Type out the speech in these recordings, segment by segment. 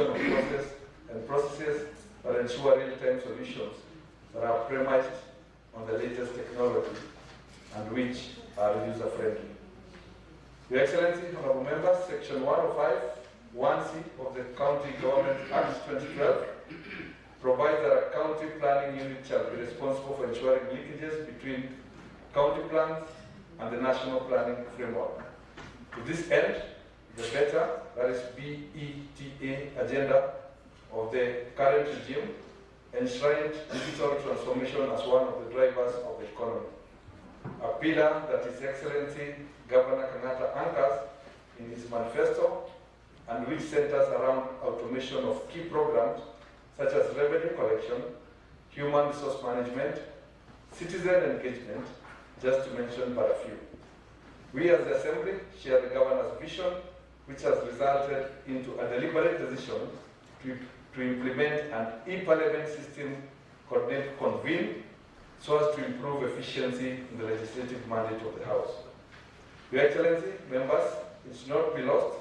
definition of processes that ensure real-time solutions that are premised on the latest technology and which are user-friendly. Your Excellency, Honorable Members, Section 105, 1C of the County Government Act 2012 provides that a county planning unit shall be responsible for ensuring linkages between county plans and the national planning framework. To this end, the BETA, that is BETA agenda of the current regime, enshrined digital transformation as one of the drivers of the economy. A pillar that His Excellency Governor Kenyatta anchors in his manifesto and which centers around automation of key programs such as revenue collection, human resource management, citizen engagement, just to mention but a few. We as the Assembly share the Governor's vision, which has resulted into a deliberate decision to implement an e-parliament system convened so as to improve efficiency in the legislative mandate of the House. Your Excellency, members, it should not be lost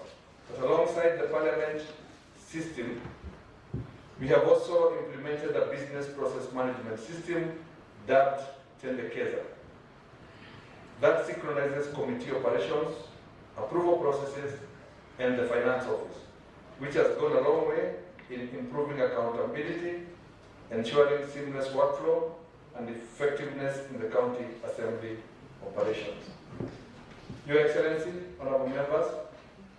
that alongside the Parliament system, we have also implemented a business process management system dubbed Tendekeza that synchronizes committee operations, approval processes, and the finance office, which has gone a long way in improving accountability, ensuring seamless workflow, and effectiveness in the county assembly operations. Your Excellency, Honorable Members,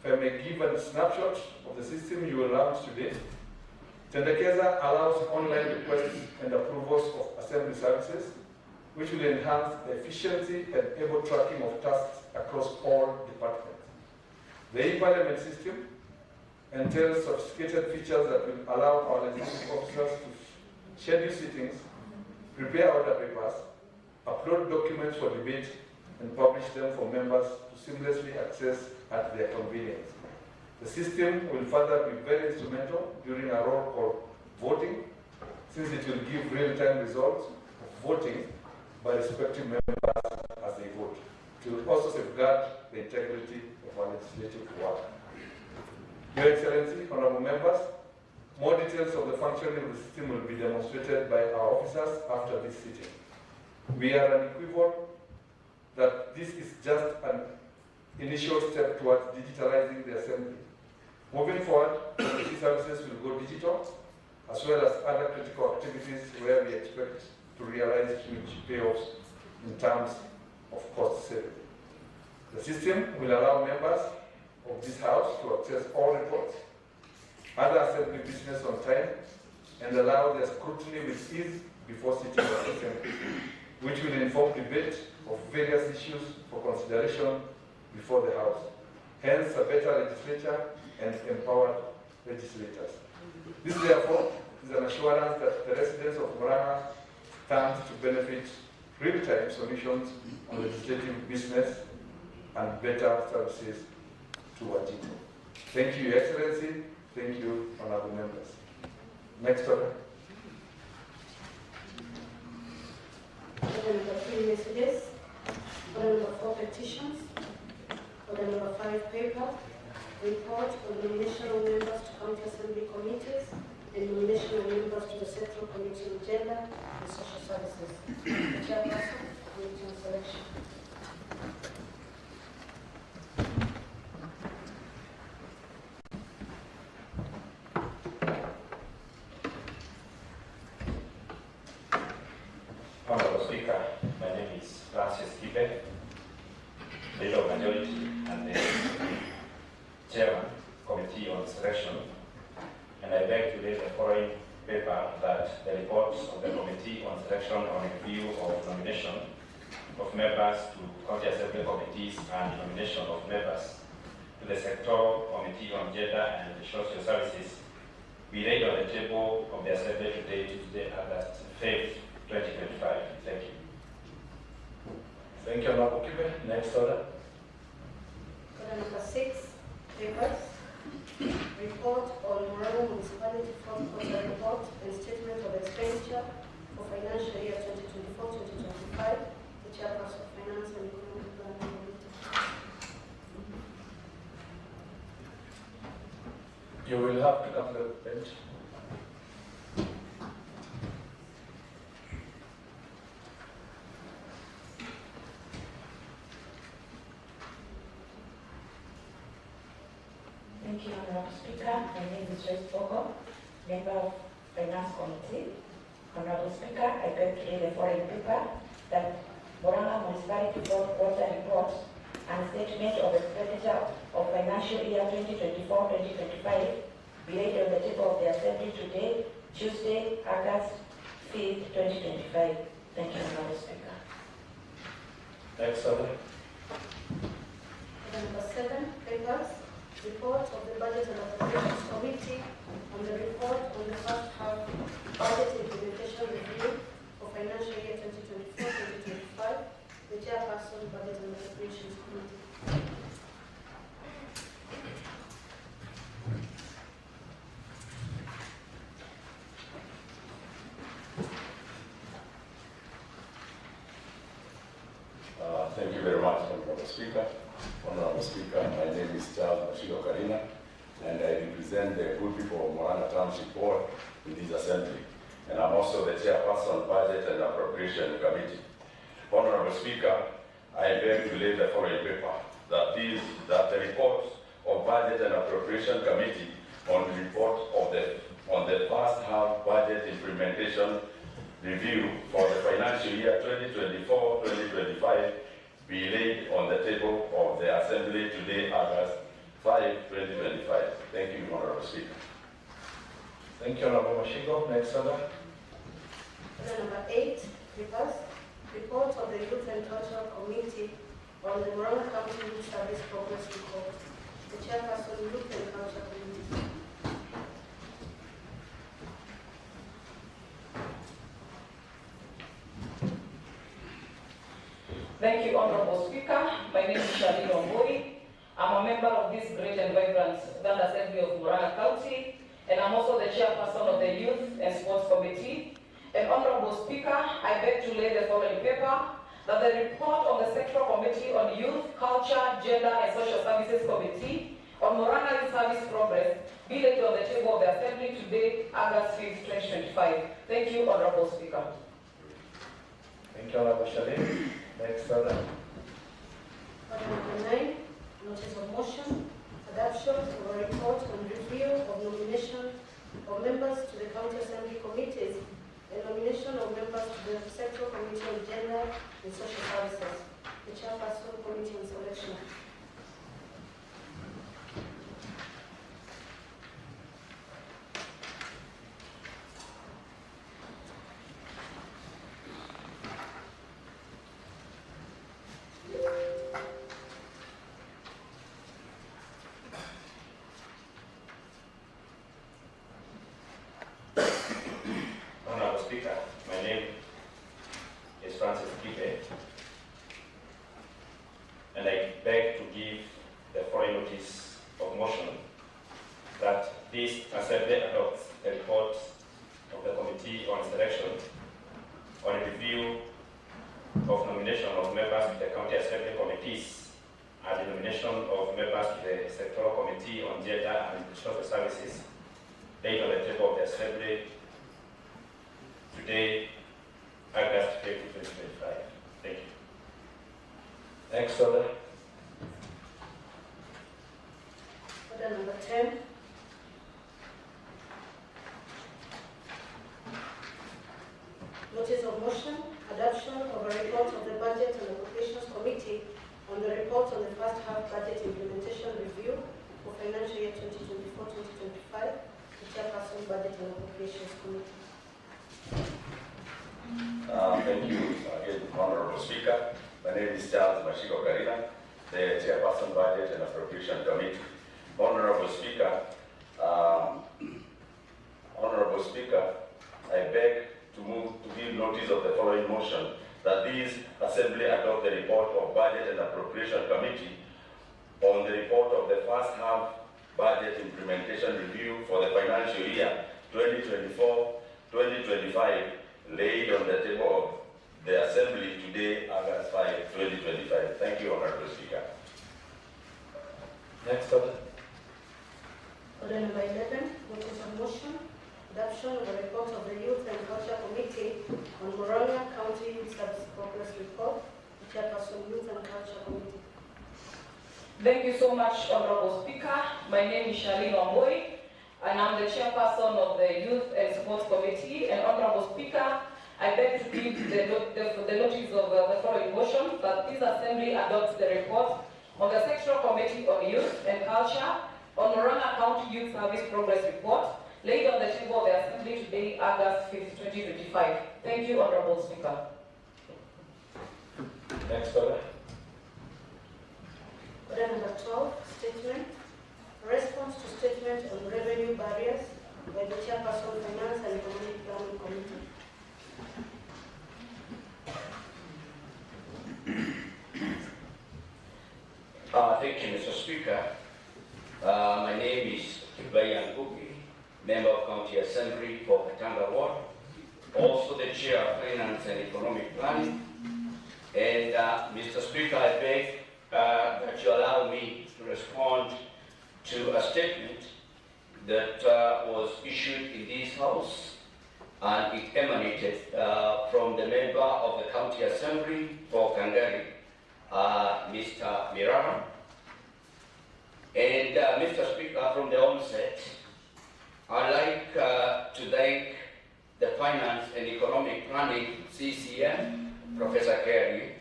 if I may give a snapshot of the system you will launch today. Tendekeza allows online requests and approvals of assembly services, which will enhance the efficiency and able tracking of tasks across all departments. The e-parliament system entails sophisticated features that will allow our legislative officers to schedule sittings, prepare order papers, upload documents for debate, and publish them for members to seamlessly access at their convenience. The system will further be very instrumental during a roll call voting, since it will give real-time results of voting by respective members as they vote. It will also safeguard the integrity of our legislative work. Your Excellency, Honorable Members, more details of the functioning of the system will be demonstrated by our officers after this sitting. We are unequivocal that this is just an initial step towards digitalizing the assembly. Moving forward, committee services will go digital, as well as other critical activities where we expect to realize huge payoffs in terms of cost saving. The system will allow members of this House to access all reports, other assembly business on time, and allow their scrutiny with ease before sitting at the assembly, which will inform debate of various issues for consideration before the House. Hence, a better legislature and empowered legislators. This, therefore, is an assurance that the residents of Murang'a stand to benefit real-time solutions on legislative business and better services to Wajito. Thank you, Your Excellency. Thank you, honorable members. Next order. Order number 3 messages. Order number 4 petitions. Order number 5 paper. Report on nomination of members to county assembly committees and nomination of members to the Central Committee on Gender and Social Services. The chairperson, committee on selection. Honorable Speaker, my name is Francis Kibe, leader of majority and the chairman, Committee on Selection, and I beg to read the following paper that the reports of the Committee on Selection on review of nomination of members to county assembly committees and nomination of members to the Sectoral Committee on Gender and Social Services be laid on the table of the Assembly today, Tuesday, August 5th, 2025. Thank you. Thank you, Honorable Kibe. Next order. Order number 6, papers. Report on Murang'a Municipality Fourth Quarter Report and Statement of Expenditure for Financial Year 2024-2025. The Chairperson of Finance and Economic Planning. You will have to come to the bench. Thank you, Honorable Speaker. My name is Joyce Bogo, member of Finance Committee. Honorable Speaker, I beg to lay the following paper that Murang'a Municipality Board Water Report and Statement of Expenditure of Financial Year 2024-2025 be laid on the table of the Assembly today, Tuesday, August 5th, 2025. Thank you, Honorable Speaker. Next order. Number 7, papers. Report of the Budget and Appropriations Committee on the report on the first half budget implementation review for financial year 2024-2025. The chairperson, Budget and Appropriations Committee. Thank you very much, Honorable Speaker. Honorable Speaker, my name is and I represent the good people of Murang'a Township Board in this assembly. And I'm also the chairperson of Budget and Appropriation Committee. Honorable Speaker, I beg to lay the following paper that the report of Budget and Appropriation Committee on the report of the first half budget implementation review for the financial year 2024-2025 be laid on the table of the Assembly today, August 5, 2025. Thank you, Honorable Speaker. Thank you, Honorable Mashigo. Next order. Order number 8, reverse. Report of the Youth and Cultural Committee on the Murang'a County Youth Service Progress Report. The chairperson, Youth and Culture Committee. Thank you, Honorable Speaker. My name is Charlene Omboi. I'm a member of this great and vibrant Grand Assembly of Murang'a County, and I'm also the chairperson of the Youth and Sports Committee. And Honorable Speaker, I beg to lay the following paper that the report of the Sectoral Committee on Youth, Culture, Gender and Social Services Committee on Murang'a Youth Service Progress be laid on the table of the Assembly today, August 5th, 2025. Thank you, Honorable Speaker. Thank you, Honorable Charlene. Next order. Order number 9, notice of motion, adoption of a report on review of nomination of members to the County Assembly committees and nomination of members to the Sectoral Committee on Gender and Social Services. The chairperson, Committee on Selection. Honorable Speaker, my name is Francis Kipe, and I beg to give the following notice of motion that this Assembly adopts the report of the Committee on Selection on a review of nomination of members to the County Assembly committees and the nomination of members to the Sectoral Committee on Gender and Social Services laid on the table of the Assembly today, August 5, 2025. Thank you. Next order. Order number 10, notice of motion, adoption of a report of the Budget and Appropriations Committee on the report on the first half budget implementation review for financial year 2024-2025. The chairperson, Budget and Appropriations Committee. Thank you again, Honorable Speaker. My name is Charles Mashigo Karina, the Chairperson Budget and Appropriation Committee. Honorable Speaker, I beg to move to give notice of the following motion that this Assembly adopt the report of Budget and Appropriation Committee on the report of the first half budget implementation review for the financial year 2024-2025 laid on the table of the Assembly today, August 5, 2025. Thank you, Honorable Speaker. Next order. Order number 11, which is a motion, adoption of the report of the Youth and Culture Committee on Murang'a County Youth Service Progress Report, Chairperson, Youth and Culture Committee. Thank you so much, Honorable Speaker. My name is Charlene Wambui, and I'm the chairperson of the Youth and Sports Committee. And Honorable Speaker, I beg to give the notice of the following motion that this Assembly adopts the report on the Sectional Committee on Youth and Culture on Murang'a County Youth Service Progress Report, laid on the table of the Assembly today, August 5, 2025. Thank you, Honorable Speaker. Next order. Order number 12, statement. Response to statement on revenue barriers by the Chairperson, Finance and Economic Planning Committee. Thank you, Mr. Speaker. My name is Kibayan Buki, Member of County Assembly for Katanga Ward, also the Chair of Finance and Economic Planning. And Mr. Speaker, I beg that you allow me to respond to a statement that was issued in this House, and it emanated from the member of the County Assembly for Kangari, Mr. Murang'a. And Mr. Speaker, from the onset, I'd like to thank the Finance and Economic Planning CCM, Professor Kerry,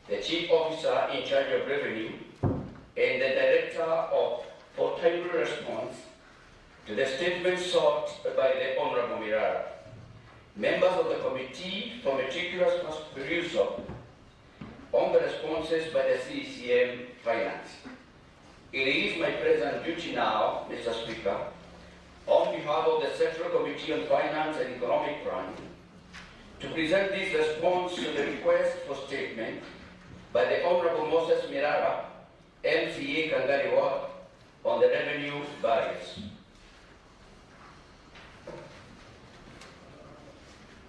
the Chief Officer in charge of Revenue, and the Director for timely response to the statement sought by the Honorable Murang'a. Members of the committee for meticulous perusal on the responses by the CCM Finance. It is my present duty now, Mr. Speaker, on behalf of the Central Committee on Finance and Economic Planning, to present this response to the request for statement by the Honorable Moses Murang'a, MCA Kangari Ward, on the revenue barriers.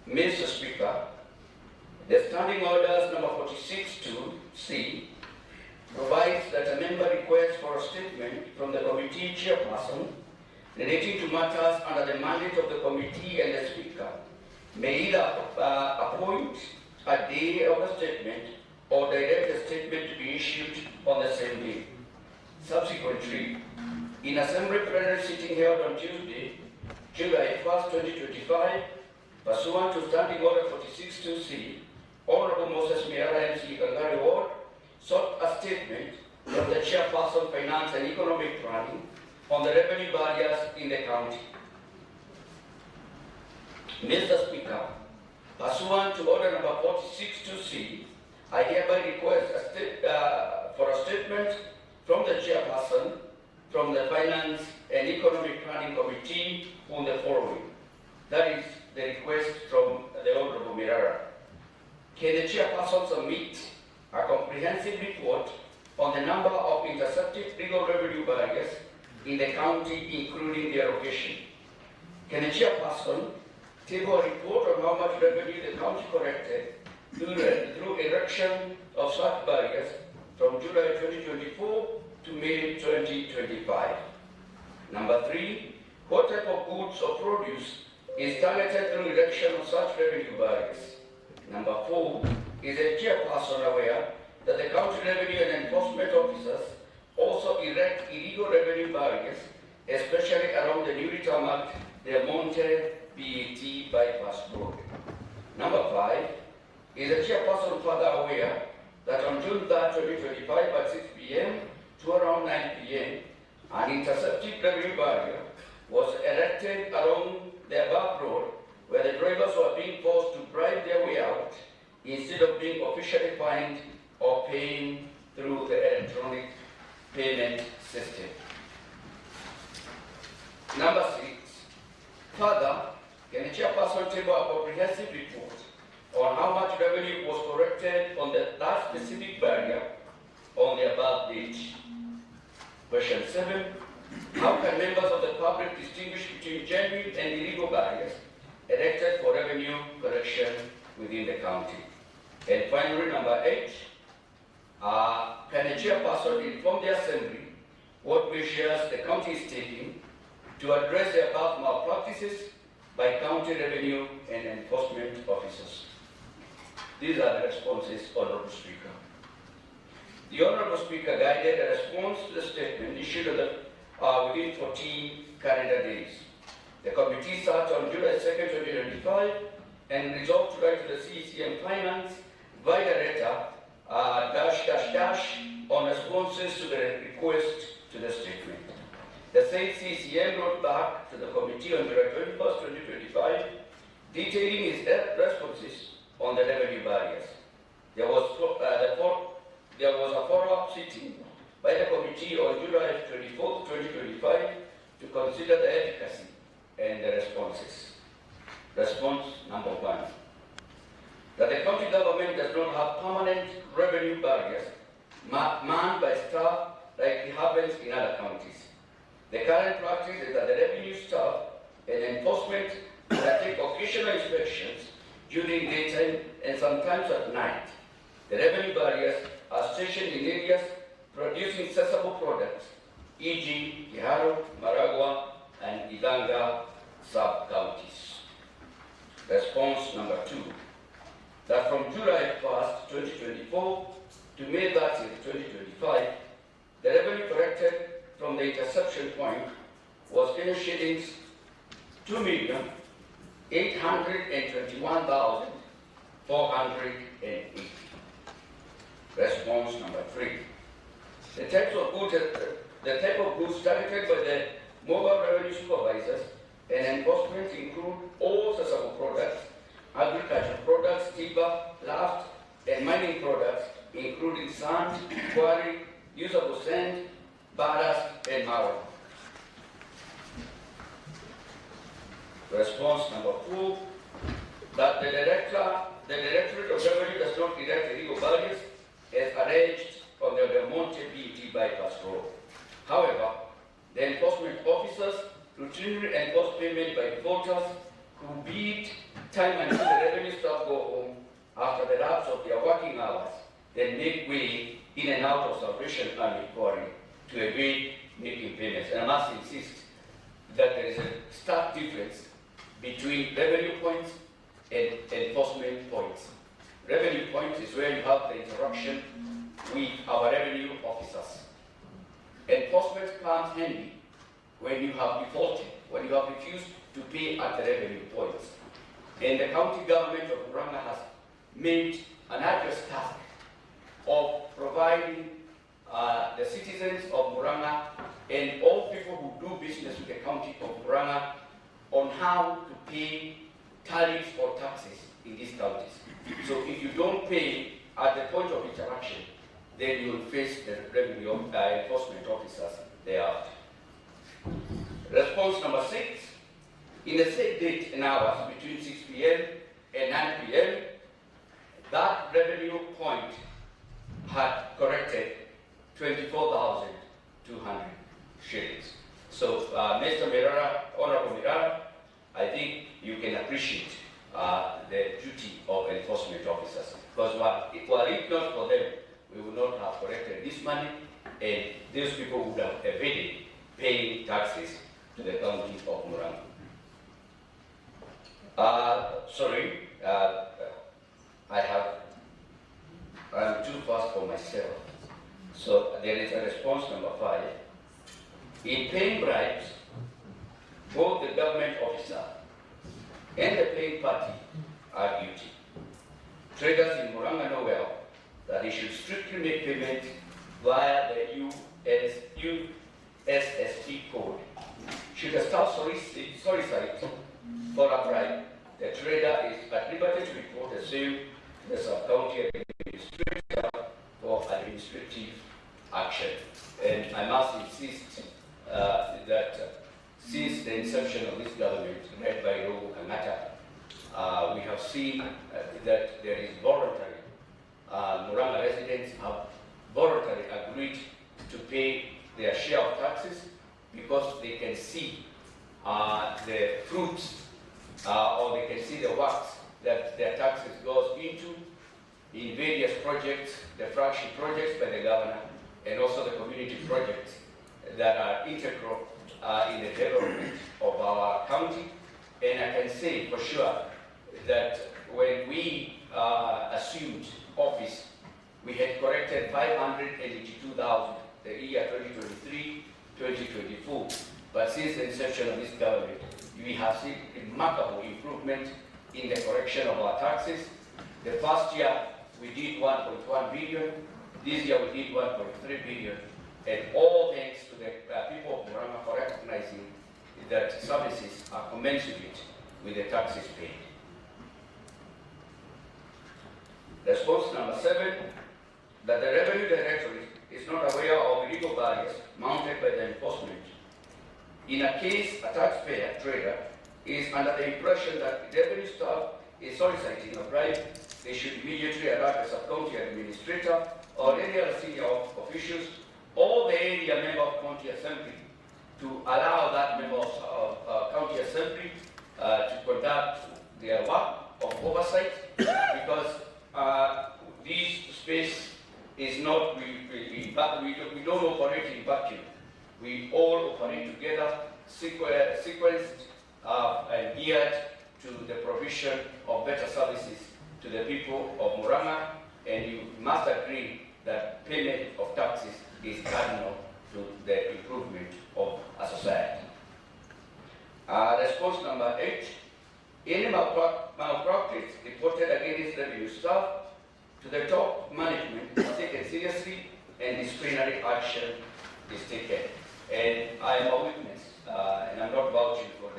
Mr. Speaker, the Standing Orders number 46-2C provides that a member requests for a statement from the committee chairperson relating to matters under the mandate of the committee, and the Speaker may either appoint a day of the statement or direct the statement to be issued on the same day. Subsequently, in Assembly plenary sitting held on Tuesday, July 1st, 2025, pursuant to Standing Order 46-2C, Honorable Moses Murang'a, MC Kangari Ward, sought a statement from the Chairperson, Finance and Economic Planning on the revenue barriers in the county. Mr. Speaker, pursuant to Order number 46-2C, I hereby request for a statement from the Chairperson from the Finance and Economic Planning Committee on the following. That is the request from the Honorable Murang'a. Can the Chairperson submit a comprehensive report on the number of intercepted legal revenue barriers in the county, including their location? Can the Chairperson table a report on how much revenue the county collected through erection of such barriers from July 2024 to May 2025? Number 3, what type of goods or produce is targeted through erection of such revenue barriers? Number 4, is the Chairperson aware that the county revenue and enforcement officers also erect illegal revenue barriers, especially around the newly tarmacked Del Monte BAT bypass road? Number 5, is the Chairperson further aware that on June 3rd, 2025 at 6 p.m. to around 9 p.m., an intercepted revenue barrier was erected along the above road, where the drivers were being forced to drive their way out instead of being officially fined or paying through the electronic payment system? Number 6, further, can the Chairperson table a comprehensive report on how much revenue was collected on that specific barrier on the above date? Question 7, how can members of the public distinguish between genuine and illegal barriers erected for revenue collection within the county? And finally, number 8, can the Chairperson inform the Assembly what measures the county is taking to address the above malpractices by county revenue and enforcement officers. These are the responses, Honorable Speaker. The Honorable Speaker guided a response to the statement issued within 14 calendar days. The committee sat on July 2nd, 2025 and resolved to write to the CCM Finance via letter on responses to the request to the statement. The said CCM wrote back to the committee on July 21st, 2025, detailing its responses on the revenue barriers. There was a follow-up sitting by the committee on July 24th, 2025 to consider the efficacy and the responses. Response number 1. That the county government does not have permanent revenue barriers manned by staff like it happens in other counties. The current practice is that the revenue staff and enforcement take occasional inspections during daytime and sometimes at night. The revenue barriers are stationed in areas producing accessible products, e.g. Kiharo, Murang'a, and Iganga sub-counties. Response number 2. That from July 1st, 2024 to May 30th, 2025, the revenue collected from the interception point was Kenya shillings 2,821,480. Response number 3. The type of goods targeted by the mobile revenue supervisors and enforcement include all accessible products, agricultural products, timber, plant, and mining products, including sand, quarry, usable sand, ballast, and marrow. Response number 4, that the Directorate of Revenue does not erect illegal barriers as alleged on the Del Monte BET bypass road. However, the enforcement officers routinely enforce payment by voters who beat time until the revenue staff go home after the lapse of their working hours, then make way in and out of Salvation Army quarry to evade making payments. And I must insist that there is a stark difference between revenue points and enforcement points. Revenue points is where you have the interaction with our revenue officers. Enforcement comes handy when you have defaulted, when you have refused to pay at the revenue points. And the county government of Murang'a has made an arduous task of providing the citizens of Murang'a and all people who do business with the county of Murang'a on how to pay tariffs or taxes in these counties. So if you don't pay at the point of interaction, then you will face the revenue enforcement officers thereafter. Response number 6. In the said date and hours between 6 p.m. and 9 p.m., that revenue point had corrected 24,200 shillings. So, Mr. Mirara, Honorable Mirara, I think you can appreciate the duty of enforcement officers. Because were it not for them, we would not have collected this money, and these people would have evaded paying taxes to the county of Murang'a. I'm too fast for myself. So there is a response number 5. In paying bribes, both the government officer and the paying party are guilty. Traders in Murang'a know well that they should strictly make payment via the USSD code. Should a staff solicit for a bribe, the trader is at liberty to report the same to the sub-county administrator for administrative action. And I must insist that since the inception of this government, led by Robo Kangata, we have seen that there is voluntary. Murang'a residents have voluntarily agreed to pay their share of taxes because they can see the fruits or they can see the works that their taxes goes into in various projects, the flagship projects by the governor, and also the community projects that are integral in the development of our county, and I can say for sure that when we assumed office, we had corrected 582,000 the year 2023-2024. But since the inception of this government, we have seen remarkable improvement in the correction of our taxes. The first year, we did 1.1 billion. This year, we did 1.3 billion. And all thanks to the people of Murang'a for recognizing that services are commensurate with the taxes paid. Response number 7, that the Revenue Directorate is not aware of legal barriers mounted by the enforcement. In a case, a taxpayer trader is under the impression that the revenue staff is soliciting a bribe, they should immediately alert the sub-county administrator or any other senior officials or the area member of county assembly to allow that member of county assembly to conduct their work of oversight, because this space is not, we don't operate in vacuum. We all operate together, sequenced and geared to the provision of better services to the people of Murang'a, and you must agree that payment of taxes is cardinal to the improvement of a society. Response number 8, any malpractice reported against revenue staff to the top management is taken seriously and disciplinary action is taken. And I am a witness, and I'm not vouching for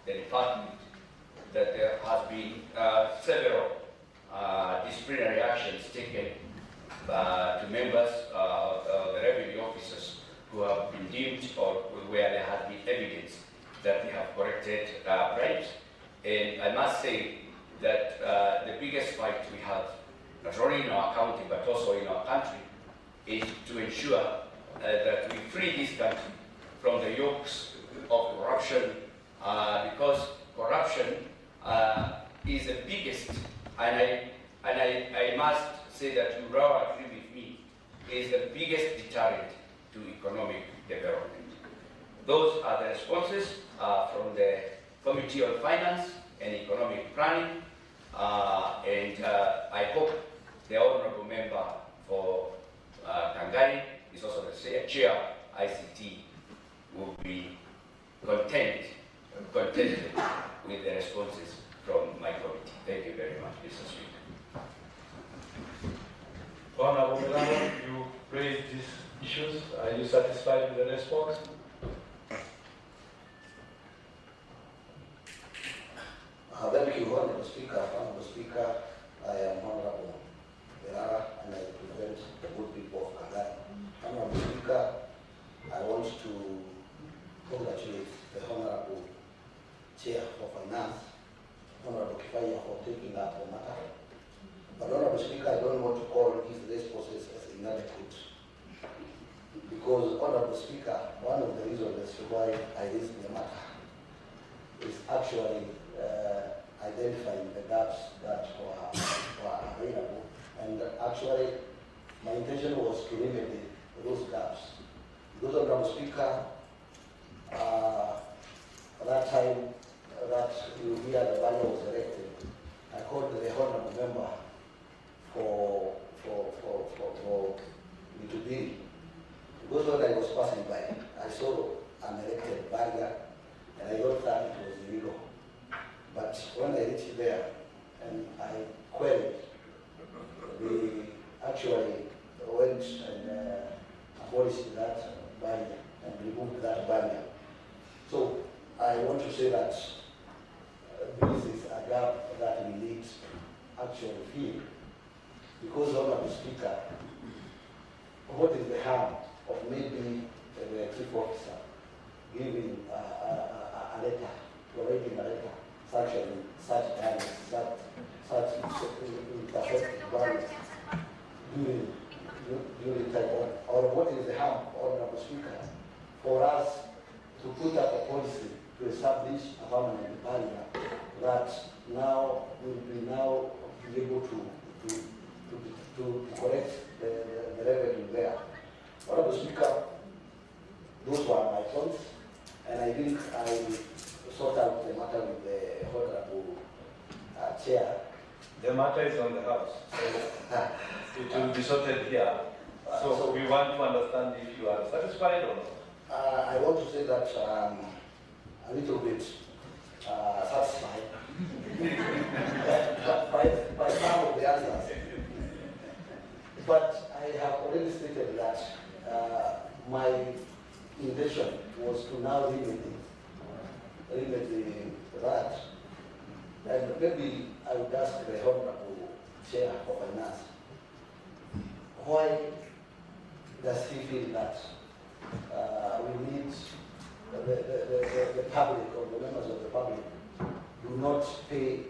the department, that there has been several disciplinary actions taken to members of the revenue officers who have been deemed or where there has been evidence that they have corrected bribes. And I must say that the biggest fight we have, not only in our county but also in our country, is to ensure that we free this country from the yokes of corruption, because corruption is the biggest, and I must say that you will agree with me, is the biggest deterrent to economic development. Those are the responses from the Committee on Finance and Economic Planning, and I hope the Honourable Member for Kangari is also the Chair ICT will be contented with the responses from my committee. Thank you very much, Mr. Speaker. Honourable Murang'a, you raised these issues. Are you satisfied with the response? Thank you, Honourable Speaker. Honourable Speaker, I am Honourable Murang'a and I represent the good people of Kagari. Honourable Speaker, I want to congratulate the Honourable Chair for Finance, Honourable Kifaya, for taking up the matter. But Honourable Speaker, I don't want to call his responses as inadequate. Because Honourable Speaker, one of the reasons as to why I raised the matter is actually identifying the gaps that were available. And actually, my intention was to remedy those gaps. Because Honourable Speaker, that time that you hear the banner was erected, I called the Honourable Member for me to be. Because when I was passing by, I saw an erected barrier and I thought that it was illegal. But when I reached there and I queried, we actually went and abolished that barrier and removed that barrier. So I want to say that this is a gap that we need actually fill. Because Honourable Speaker, what is the harm of maybe the chief officer giving a letter, providing a letter, such barriers, such intercepted barriers during time, or what is the harm, Honourable Speaker, for us to put up a policy to establish a permanent barrier that now will be able to correct the revenue there. Honourable Speaker, those were my points, and I think I will sort out the matter with the Honorable Chair. The matter is on the House, so it will be sorted here. So we want to understand if you are satisfied or not. I want to say that a little bit satisfied by some of the answers. But I have already stated that my intention was to now limit that. And maybe I would ask the Honorable Chair for Finance, why does he feel that we need the public or the members of the public do not pay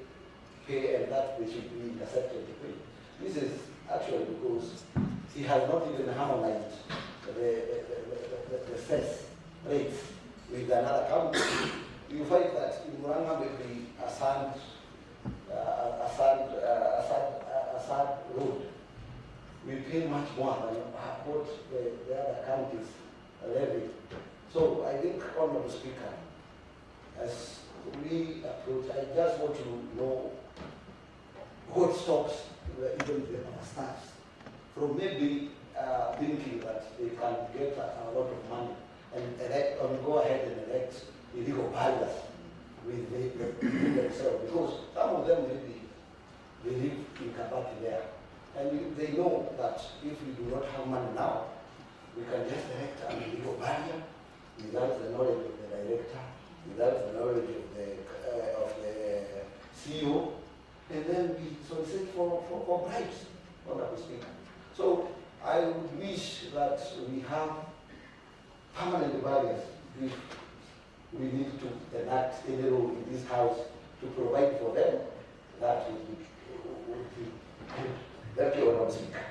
and that they should be intercepted to pay? This is actually because he has not even harmonized the cess rates with another county. You find that in Murang'a with the Assad road, we pay much more than what the other counties levy. So I think, Honorable Speaker, as we approach, I just want to know what stops even the staffs from maybe thinking that they can get a lot of money and go ahead and elect illegal barriers with themselves, because some of them maybe they live in Kabati there, and they know that if we do not have money now, we can just elect an illegal barrier without the knowledge of the director, without the knowledge of the CEO, and then we solicit for bribes, Honorable Speaker. So I would wish that we have permanent barriers if we need to enact any rule in this House to provide for them. That would be good. Thank you, Honorable Speaker.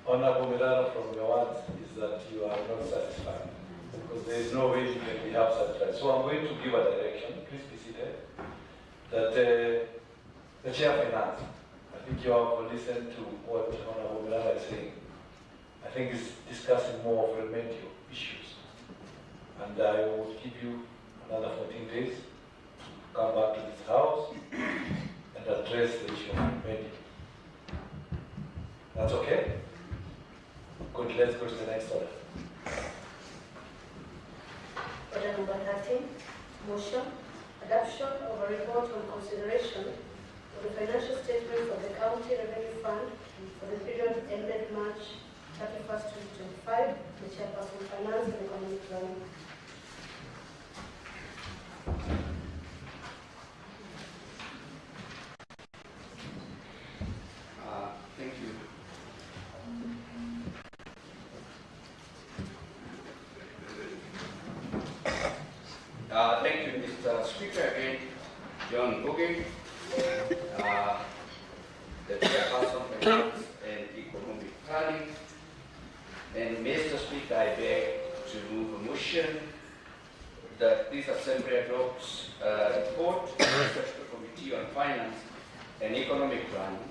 Honorable Milano, from your words is that you are not satisfied, because there is no way you can be half satisfied. So I'm going to give a direction, please be seated, that the Chair of Finance, I think you have listened to what Honorable Milano is saying. I think he's discussing more of remedial issues. And I will give you another 14 days to come back to this House and address the issue of remedial. That's okay? Good, let's go to the next order. Order number 13, motion, adoption of a report on consideration of the financial statements of the County Revenue Fund for the period ended March 31st, 2025, the Chairperson of Finance and Economic Planning. Thank you. Thank you, Mr. Speaker, again, John Boogie, the Chairperson of Finance and Economic Planning. And Mr. Speaker, I beg to move a motion that this Assembly adopts a report of the Special Committee on Finance and Economic Planning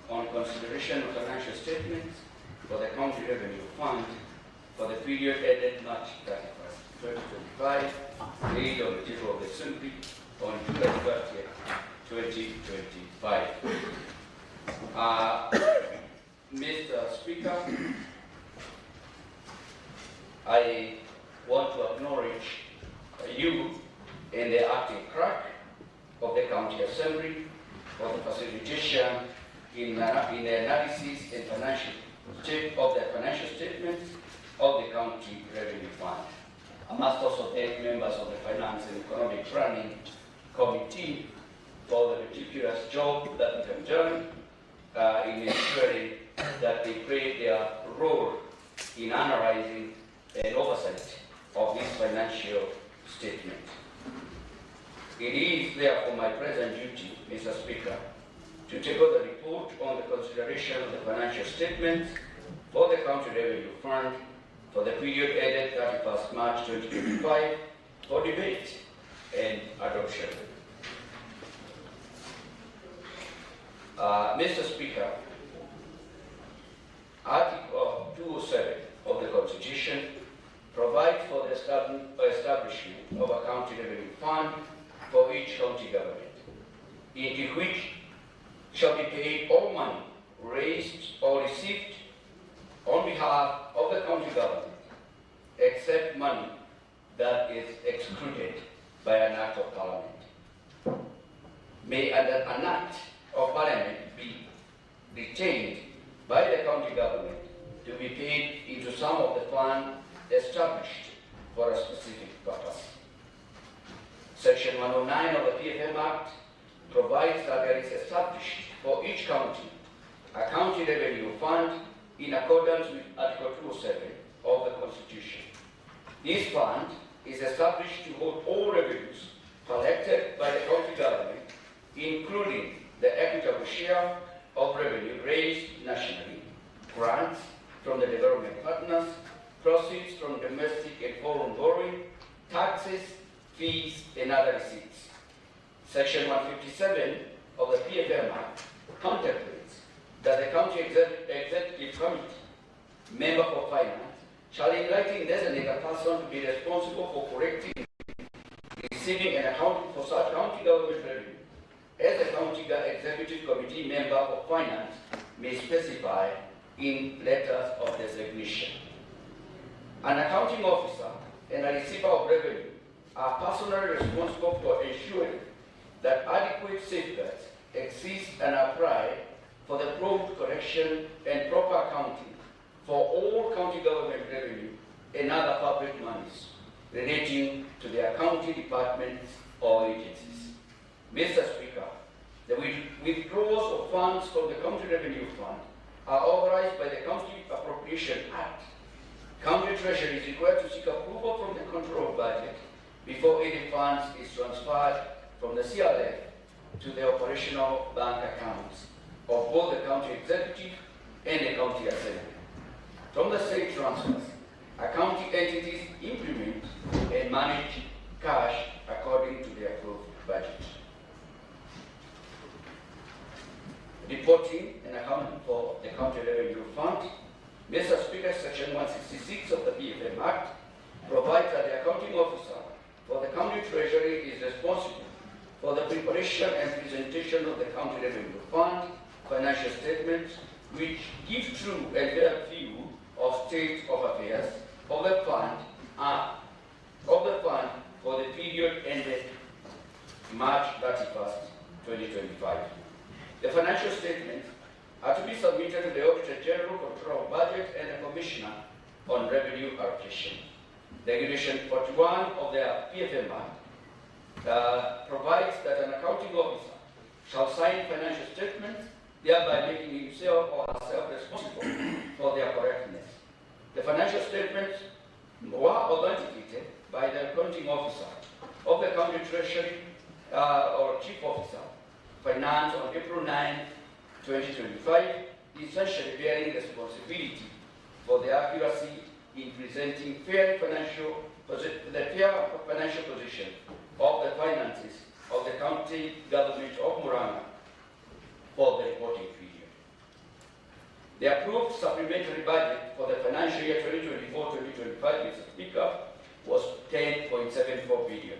on consideration of financial statements for the County Revenue Fund for the period ended March 31st, 2025, laid on the table of the Assembly on July 30th, 2025. Mr. Speaker, I want to acknowledge you and the acting clerk of the County Assembly for the facilitation in the analysis and of the financial statements of the County Revenue Fund. I must also thank members of the Finance and Economic Planning Committee for the meticulous job that they have done in ensuring that they play their role in analyzing and oversight of this financial statement. It is therefore my present duty, Mr. Speaker, to table the report on the consideration of the financial statements for the County Revenue Fund for the period ended 31st March 2025 for debate and adoption. Mr. Speaker, Article 207 of the Constitution provides for the establishment of a county revenue fund for each county government, into which shall be paid all money raised or received on behalf of the county government, except money that is excluded by an act of parliament. May an act of parliament be retained by the county government to be paid into some of the fund established for a specific purpose. Section 109 of the PFM Act provides that there is established for each county a county revenue fund in accordance with Article 207 of the Constitution. This fund is established to hold all revenues collected by the county government, including the equitable share of revenue raised nationally, grants from the development partners, proceeds from domestic and foreign borrowing, taxes, fees, and other receipts. Section 157 of the PFM Act contemplates that the county executive committee, member for finance, shall in writing designate a person to be responsible for collecting, receiving, and accounting for such county government revenue, as the county executive committee member for finance may specify in letters of designation. An accounting officer and a receiver of revenue are personally responsible for ensuring that adequate safeguards exist and apply for the prompt collection and proper accounting for all county government revenue and other public monies relating to their county departments or agencies. Mr. Speaker, the withdrawals of funds from the County Revenue Fund are authorized by the County Appropriation Act. County Treasury is required to seek approval from the Control of Budget before any funds is transferred from the CRF to the operational bank accounts of both the county executive and the county assembly. From the state transfers, accounting entities implement and manage cash according to the approved budget. Reporting and accounting for the County Revenue Fund, Mr. Speaker, Section 166 of the PFM Act provides that the accounting officer for the county treasury is responsible for the preparation and presentation of the County Revenue Fund financial statements, which give true and fair view of state of affairs of the fund for the period ended March 31st, 2025. The financial statements are to be submitted to the Auditor General, Control of Budget, and the Commissioner on Revenue Allocation. Regulation 41 of the PFM Act provides that an accounting officer shall sign financial statements, thereby making himself or herself responsible for their correctness. The financial statements were authenticated by the accounting officer of the county treasury or chief officer, finance on April 9, 2025, essentially bearing responsibility for the accuracy in presenting the fair financial position of the finances of the county government of Murang'a for the reporting period. The approved supplementary budget for the financial year 2024-2025, Mr. Speaker, was 10.74 billion.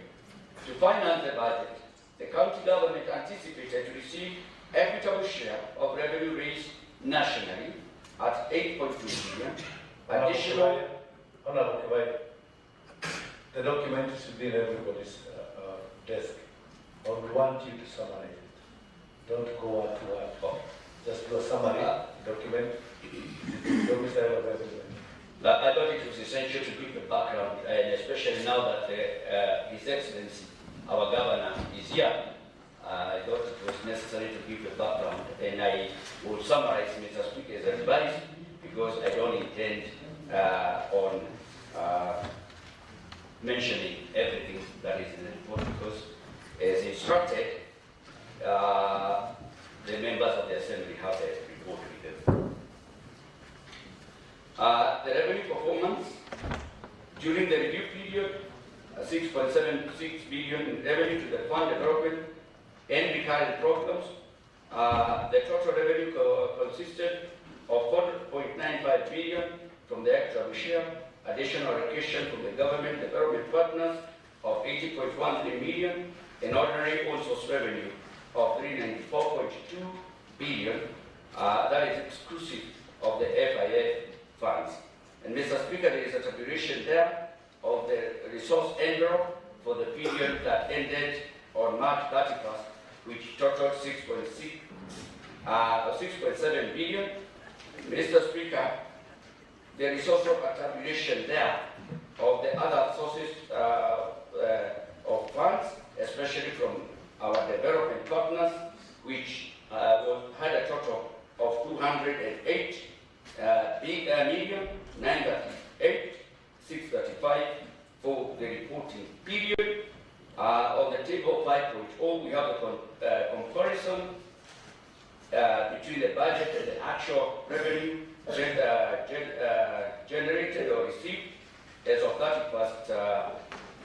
To finance the budget, the county government anticipated to receive equitable share of revenue raised nationally at 8.2 billion. Additional. The document should be in everybody's desk. Or we want you to summarize it. Don't go word to word. Oh. Just do a summary document. I thought it was essential to give the background, and especially now that His Excellency, our Governor, is here. I thought it was necessary to give the background, and I will summarize Mr. Speaker's advice because I don't intend on mentioning everything that is in the report, because as instructed, the members of the Assembly have a report with them. The revenue performance during the review period, 6.76 billion in revenue to the fund development and recurrent programs. The total revenue consisted of 4.95 billion from the actual share, additional allocation from the government development partners of 80.13 million, and ordinary all source revenue of 394.2 billion. That is exclusive of the FIF funds. And Mr. Speaker, there is a tabulation there of the resource envelope for the period that ended on March 31st, which totaled 6.7 billion. Mr. Speaker, there is also a tabulation there of the other sources of funds, especially from our development partners, which had a total of 208 million 938 635 for the reporting period. On the table 5.0, we have a comparison between the budget and the actual revenue generated or received as of 31st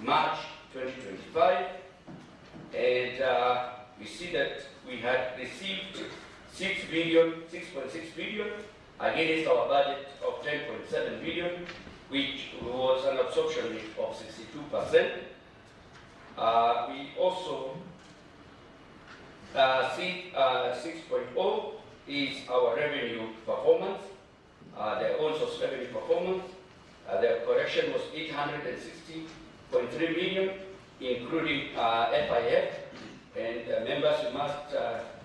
March 2025. And we see that we had received 6.6 billion against our budget of 10.7 billion, which was an absorption rate of 62%. We also see 6.0 is our revenue performance, the also revenue performance. The correction was 860.3 million, including FIF. And members, you must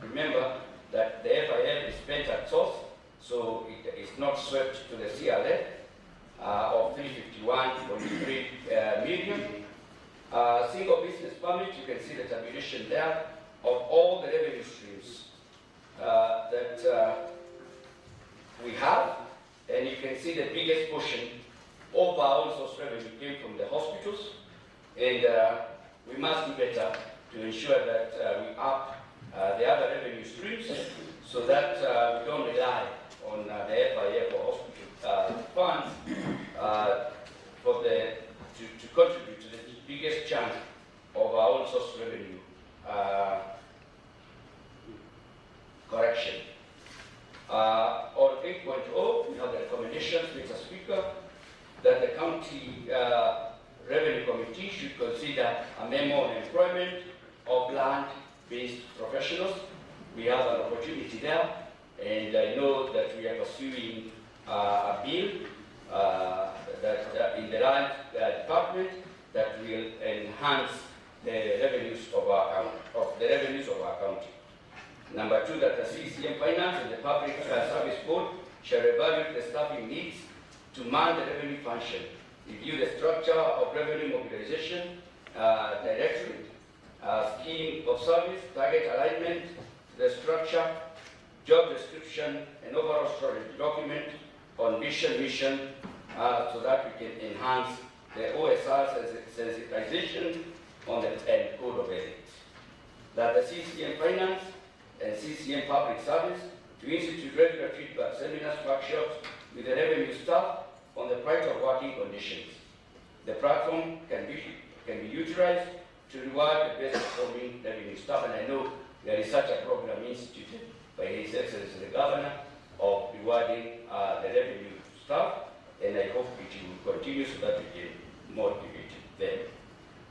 remember that the FIF is spent at source, so it is not swept to the CLF of 351.3 million. Single business permit, you can see the tabulation there of all the revenue streams that we have, and you can see the biggest portion of our source revenue came from the hospitals, and we must do better to ensure that we up the other revenue streams so that we don't rely on the FIF or hospital funds to contribute to the biggest chunk of our own source revenue correction. On 8.0, we have the recommendations, Mr. Speaker, that the county revenue committee should consider a memo on employment of land-based professionals. We have an opportunity there, and I know that we are pursuing a bill that in the land department that will enhance the revenues of our county. Number two, that the CCM Finance and the Public Service Board shall evaluate the staffing needs to man the revenue function, review the structure of revenue mobilization directorate, scheme of service, target alignment, the structure, job description, and overall strategy document on mission, so that we can enhance the OSR sensitization on the and code of ethics. That the CCM Finance and CCM Public Service to institute regular feedback seminars, workshops with the revenue staff on the price of working conditions. The platform can be utilized to reward the best performing revenue staff, and I know there is such a program instituted by His Excellency the Governor of rewarding the revenue staff, and I hope it will continue so that we can motivate them.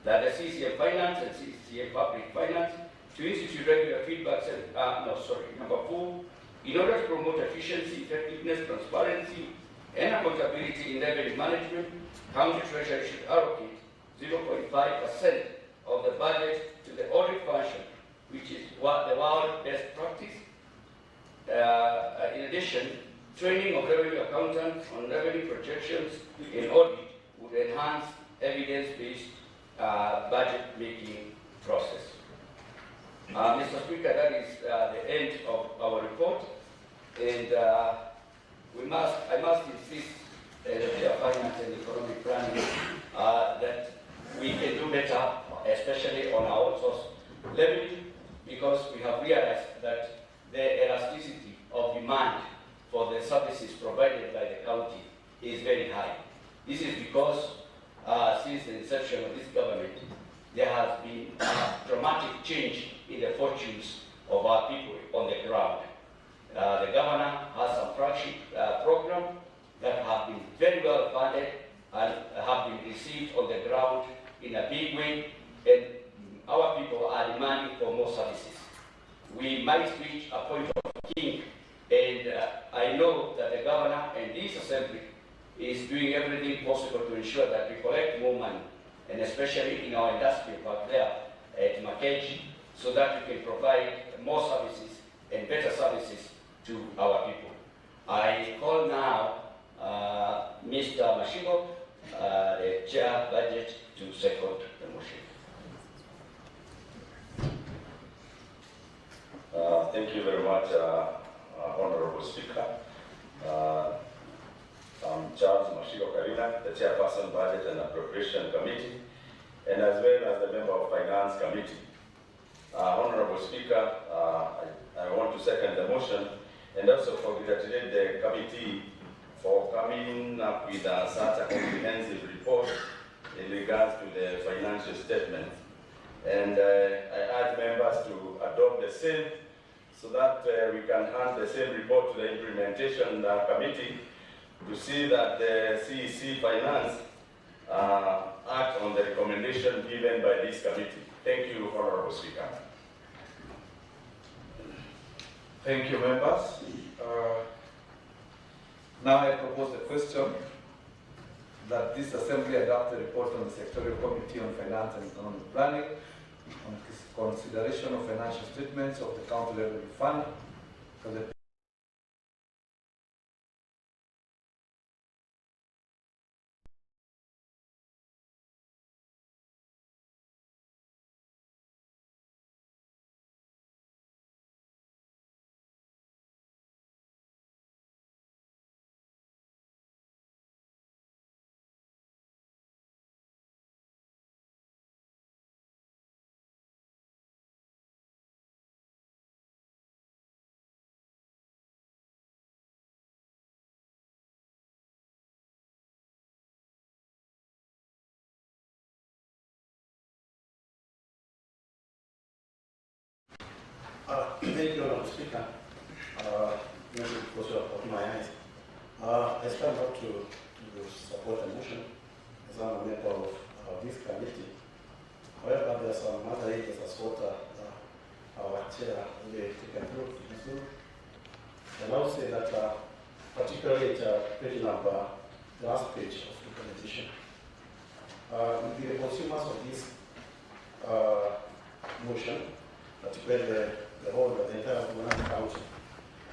That the CCM Finance and CCM Public Finance to institute regular feedback, number 4, in order to promote efficiency, effectiveness, transparency, and accountability in revenue management, County Treasury should allocate 0.5% of the budget to the audit function, which is what the world best practice. In addition, training of revenue accountants on revenue projections in audit would enhance evidence-based budget-making process. Mr. Speaker, that is the end of our report, and I must insist as the finance and economic planning that we can do better, especially on our source level, because we have realized that the elasticity of demand for the services provided by the county is very high. This is because since the inception of this government, there has been a dramatic change in the fortunes of our people on the ground. The governor has some flagship programs that have been very well funded and have been received on the ground in a big way, and our people are demanding for more services. We might reach a point of kink, and I know that the governor and this assembly is doing everything possible to ensure that we collect more money, and especially in our industrial park there at Makeji, so that we can provide more services and better services to our people. I call now Mr. Mashigo, the chair budget, to second the motion. Thank you very much, Honorable Speaker. I'm Charles Mashigo Karina, the Chairperson Budget and Appropriation Committee, and as well as the member of Finance Committee. Honorable Speaker, I want to second the motion and also congratulate the committee for coming up with such a comprehensive report in regards to the financial statement. And I urge members to adopt the same so that we can hand the same report to the implementation committee to see that the CEC Finance act on the recommendation given by this committee. Thank you, Honorable Speaker. Thank you, members. Now I propose the question that this assembly adopt a report on the Sectorial Committee on Finance and Economic Planning on consideration of financial statements of the County Revenue Fund for the Thank you, Honorable Speaker. Maybe because you have opened my eyes. I stand up to support the motion as I'm a member of this committee. However, there are some other areas as what our chair will take a look into. And I will say that particularly at page number, the last page of the presentation, the consumers of this motion, particularly the whole of the entire Murang'a County.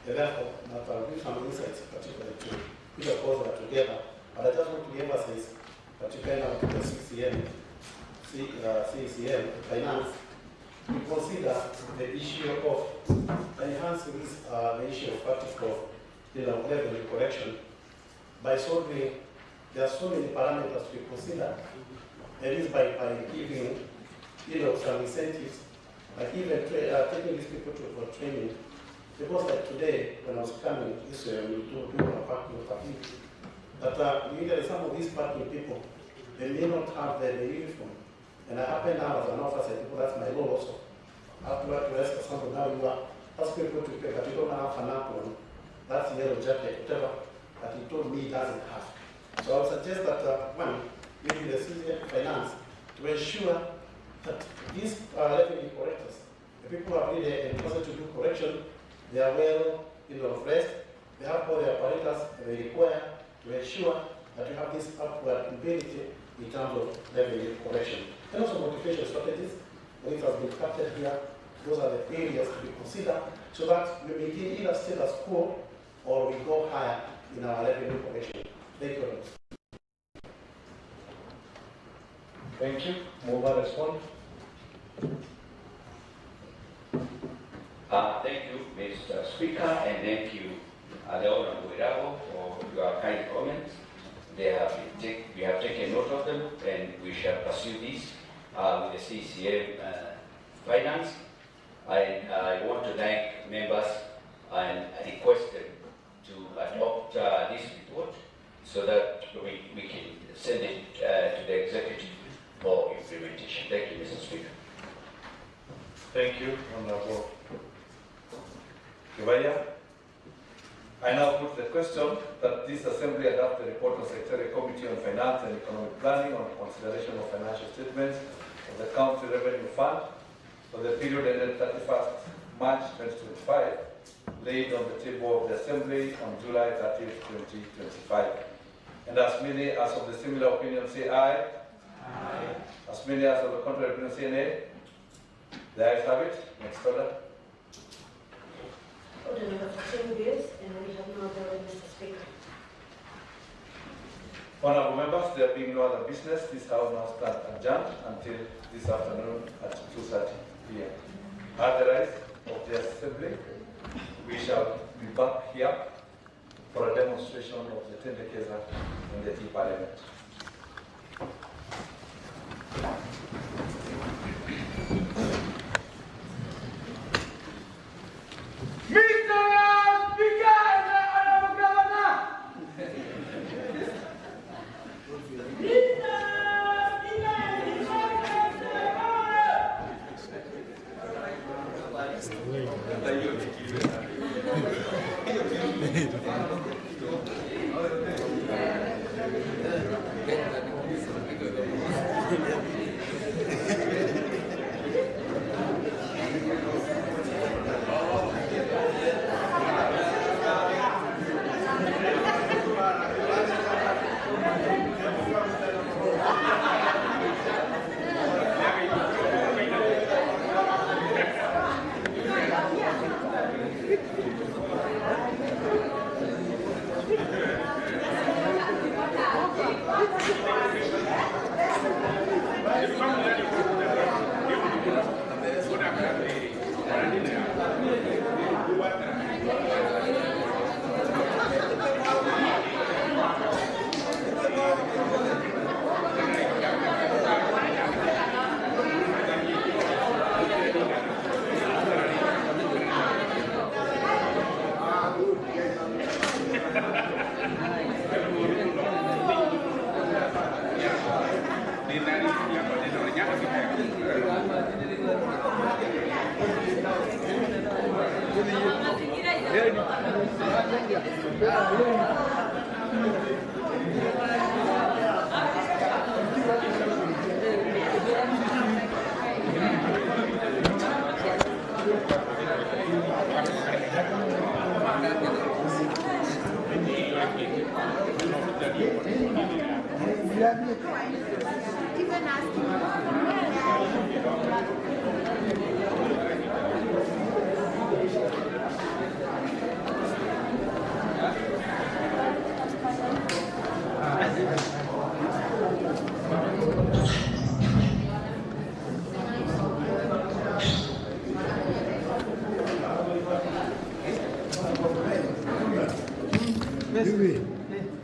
And therefore, I'll give some insights, particularly to put the cause together. But I just want to give us, particularly now to the CCM, finance, to consider the issue of enhancing this, the issue of practical revenue collection by solving. There are so many parameters to consider. That is by giving some incentives. Like even taking these people for training, because like today, when I was coming this way, we do a parking facility, that usually some of these parking people, they may not have the uniform. And I happen now as an officer, because that's my role also. After to ask someone, now you are asking people to pay, but you don't have an apron, that's yellow jacket, whatever, that he told me he doesn't have. So I would suggest that one, maybe the CCM finance, to ensure that these revenue correctors, the people who have really entrusted to do correction, they are well dressed, they have all the apparatus they require to ensure that you have this upward ability in terms of revenue correction. And also motivation strategies, when it has been captured here, those are the areas to be considered so that we maintain either status quo or we go higher in our revenue correction. Thank you very much. Thank you. Mova, respond. Thank you, Mr. Speaker, and thank you, the Honorable Irabo, for your kind comments. We have taken note of them, and we shall pursue this with the CCM Finance. I want to thank members and request them to adopt this report so that we can send it to the executive for implementation. Thank you, Mr. Speaker. Thank you, Honorable Kivaya. I now put the question that this Assembly adopt the report of Secretarial Committee on Finance and Economic Planning on consideration of financial statements of the County Revenue Fund for the period ended 31st March 2025, laid on the table of the Assembly on July 30th, 2025. And as many as of the similar opinion say aye. Aye. As many as of the contrary opinion say nay. The ayes have it. Next order. Order number 14 bills, and we have no other, Mr. Speaker. Honorable members, there being no other business, this House now stands adjourned until this afternoon at 2:30 p.m. Otherwise, of the Assembly, we shall be back here for a demonstration of the Tendekeza in the Parliament.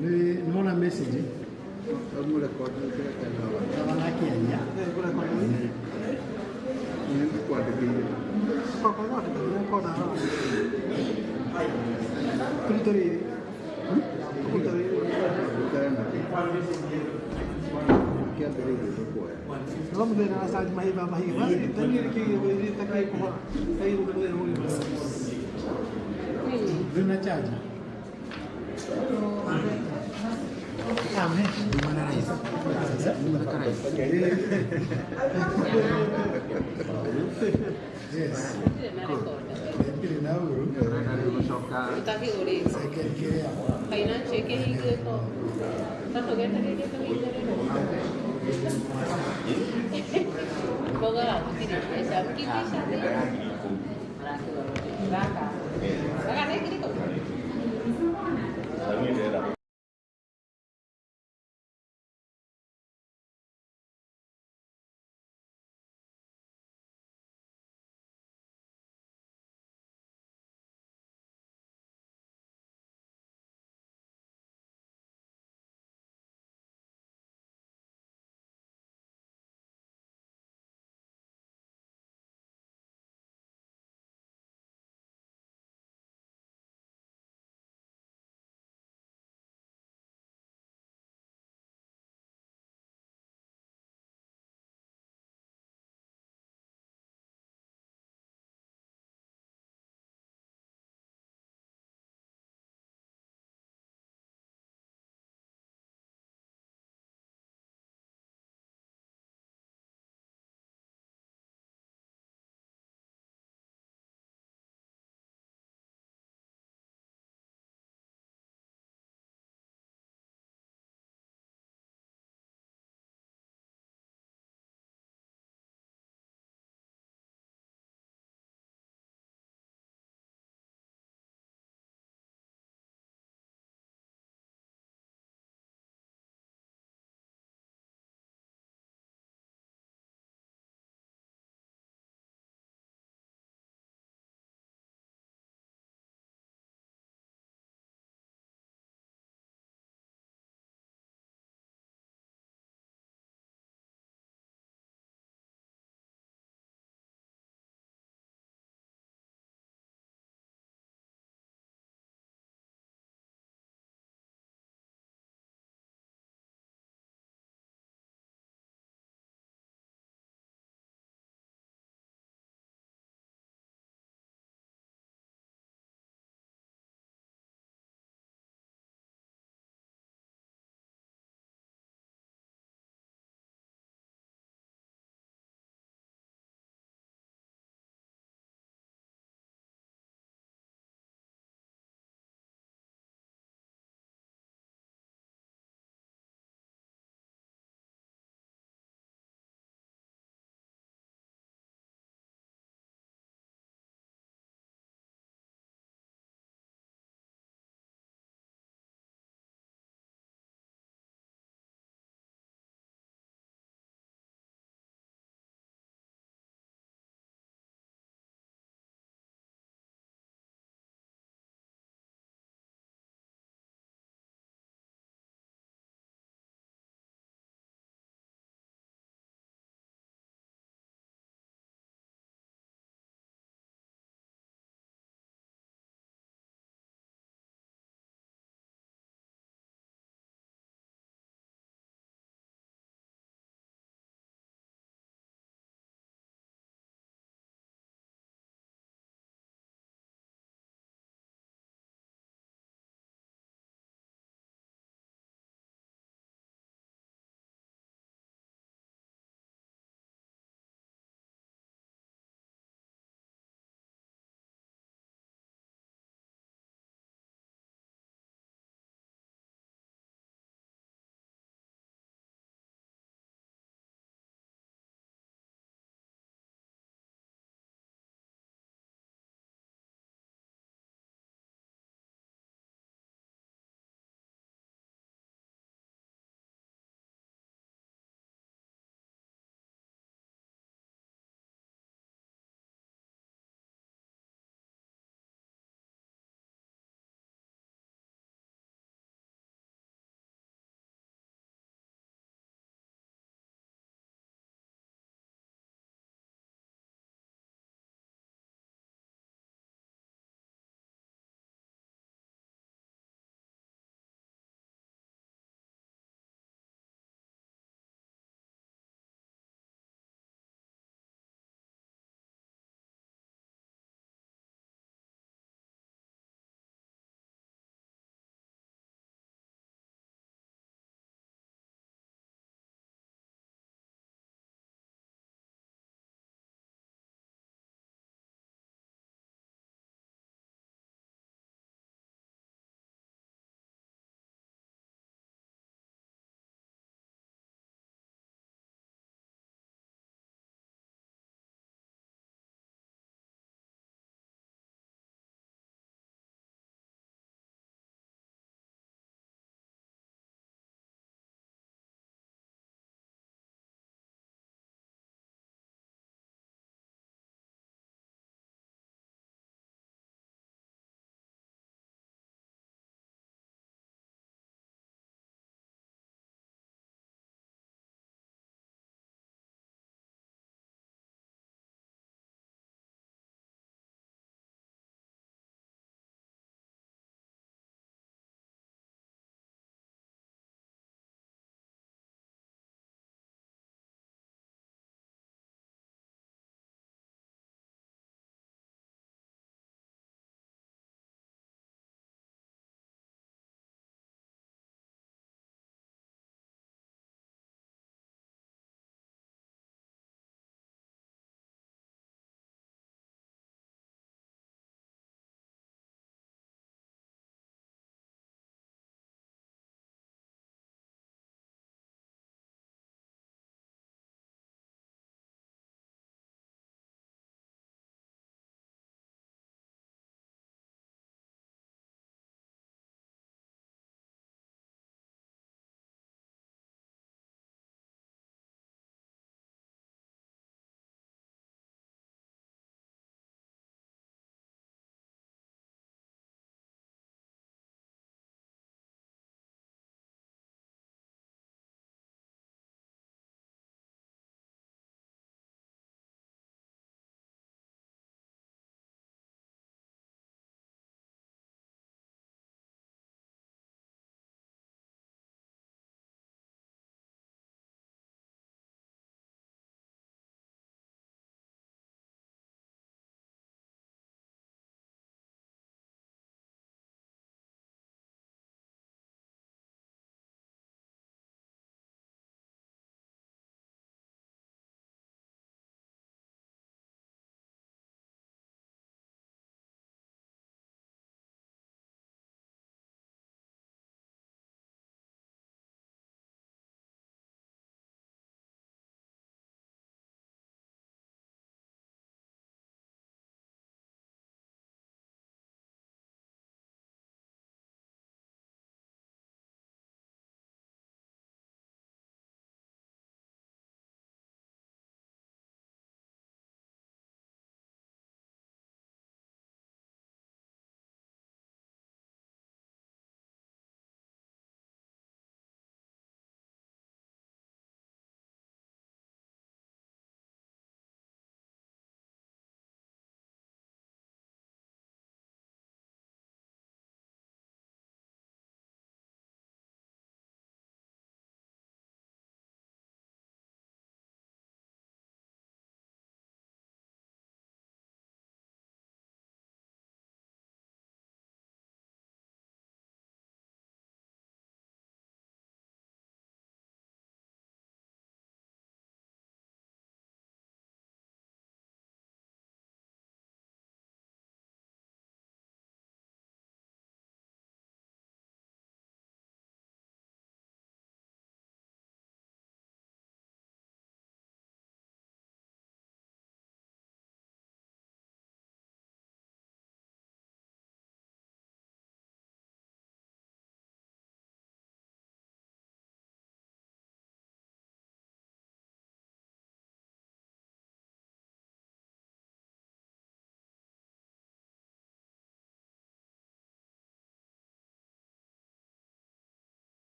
Nimeona message Vinachaji. Yes.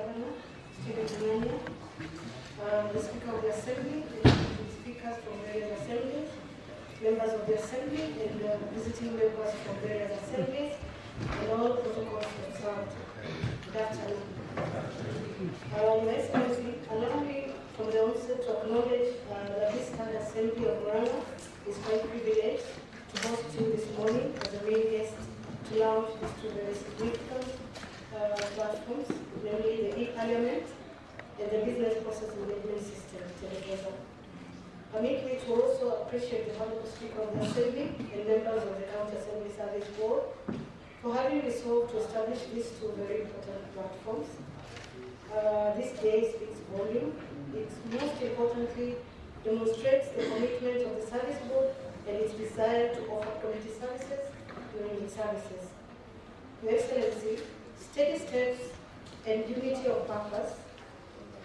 Governor, Stephen Murang'a, the Speaker of the Assembly, the speakers from various assemblies, members of the Assembly, and visiting members from various assemblies, and all protocols observed. Good afternoon. Your Excellency, allow me from the onset to acknowledge that this third Assembly of Murang'a is quite privileged to host you this morning as a main guest to launch these two very significant platforms, namely the e-Parliament and the Business Process Management System, Tendekeza. Permit me to also appreciate the Honorable Speaker of the Assembly and members of the County Assembly Service Board for having resolved to establish these two very important platforms. This day speaks volume. It most importantly demonstrates the commitment of the Service Board and its desire to offer quality services during its services. Your Excellency, steady steps and unity of purpose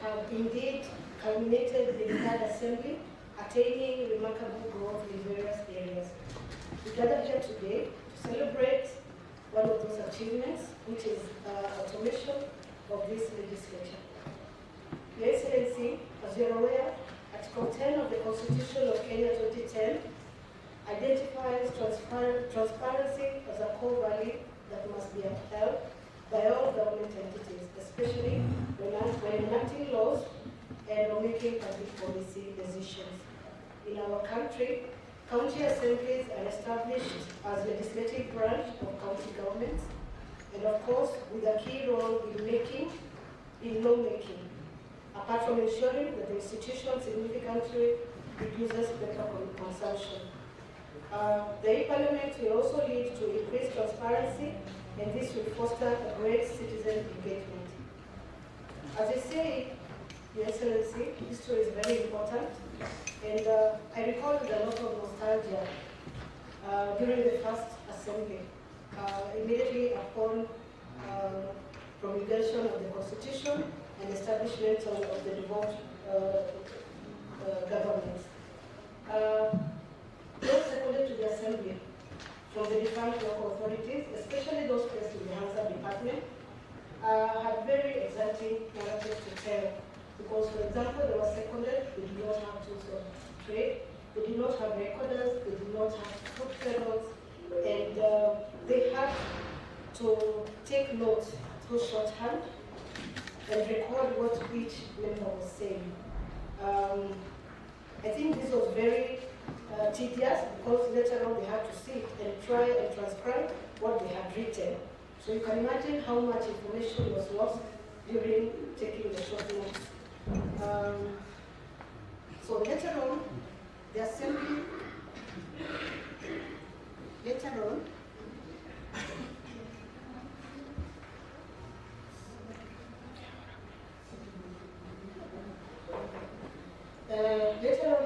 have indeed culminated in the third Assembly, attaining remarkable growth in various areas. We gather here today to celebrate one of those achievements, which is automation of this legislature. Your Excellency, as you're aware, Article 10 of the Constitution of Kenya 2010 identifies transparency as a core value that must be upheld by all government entities, especially when enacting laws and or making public policy decisions. In our country, county assemblies are established as legislative branch of county governments, and of course, with a key role in lawmaking, apart from ensuring that the institution significantly reduces paper consumption. The e-Parliament will also lead to increased transparency, and this will foster a great citizen engagement. As I say, Your Excellency, history is very important, and I recall with a lot of nostalgia during the first assembly, immediately upon promulgation of the Constitution and establishment of the devolved government. Those seconded to the Assembly from the different local authorities, especially those placed in the Hansa Department, had very exciting narratives to tell. Because, for example, they were seconded, they did not have tools of trade, they did not have recorders, they did not have food journals, and they had to take notes through shorthand and record what each member was saying. I think this was very tedious because later on they had to sit and try and transcribe what they had written. So you can imagine how much information was lost during taking the short notes. So later on, the assembly,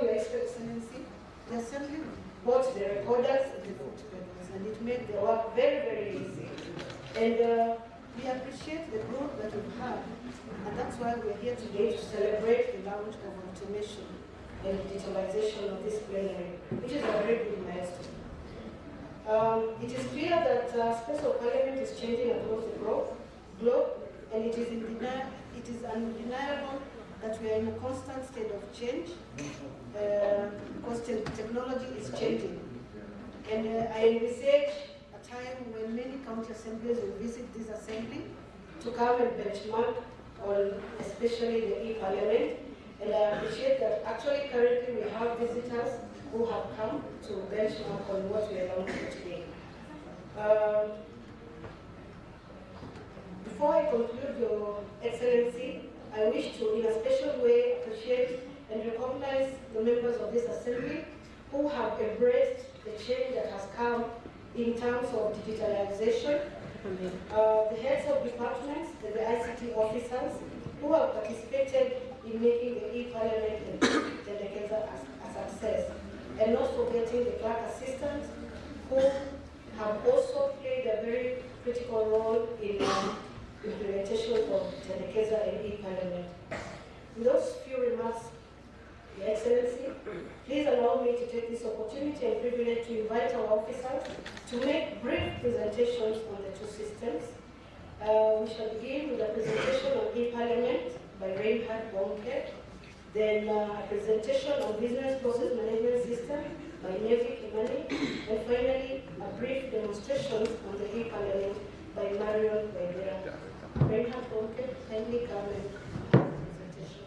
Your Excellency, the assembly bought the recorders and the photographers, and it made the work very, very easy. And we appreciate the growth that we've had, and that's why we're here today to celebrate the launch of automation and digitalization of this plenary, which is a very big milestone. It is clear that space of parliament is changing across the globe, and it is undeniable that we are in a constant state of change, because technology is changing. And I envisage a time when many county assemblies will visit this assembly to come and benchmark on especially the e-Parliament. And I appreciate that actually currently we have visitors who have come to benchmark on what we are launching today. Before I conclude, Your Excellency, I wish to, in a special way, appreciate and recognize the members of this assembly who have embraced the change that has come in terms of digitalization, the heads of departments and the ICT officers who have participated in making the e-Parliament and Tendekeza a success, and not forgetting the clerk assistants who have also played a very critical role in implementation of Tendekeza and e-Parliament. With those few remarks, Your Excellency, please allow me to take this opportunity and privilege to invite our officers to make brief presentations on the two systems. We shall begin with a presentation on e-Parliament Bonke. Then a presentation of business process management system by Nevi Kimani. And finally, a brief demonstration on the e-parliament by Marion Baidera. Reinhard Bonke, kindly come and have the presentation.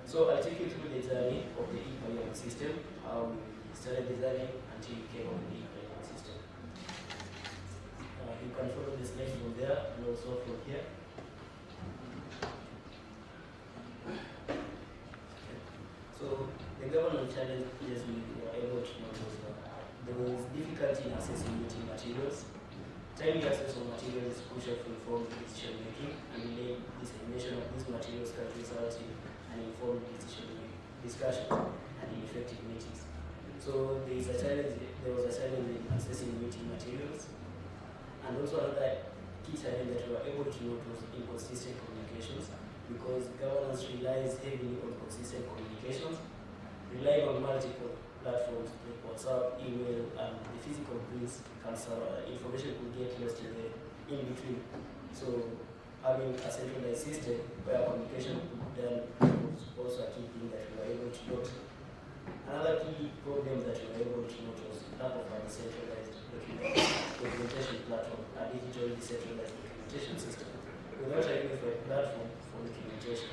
So I'll take you through the journey of the e-parliament system, how we started designing until we came up with the e-parliament system. You can follow the slides from there and also from here. So the government challenges we were able to notice there was difficulty in accessing meeting materials. Timely access of materials is crucial for informed decision making, and delayed dissemination of these materials can result in an informed discussion and in effective meetings. So there was a challenge in accessing meeting materials, and also another key challenge that we were able to note was inconsistent communications, because governance relies heavily on consistent communications, relying on multiple platforms like WhatsApp, email, and the physical bricks can information could get lost in between. So having a centralized system where communication could be done was also a key thing that we were able to note. Another key problem that we were able to note was lack of a decentralized documentation platform, a digital decentralized documentation system. Without a unified platform for documentation,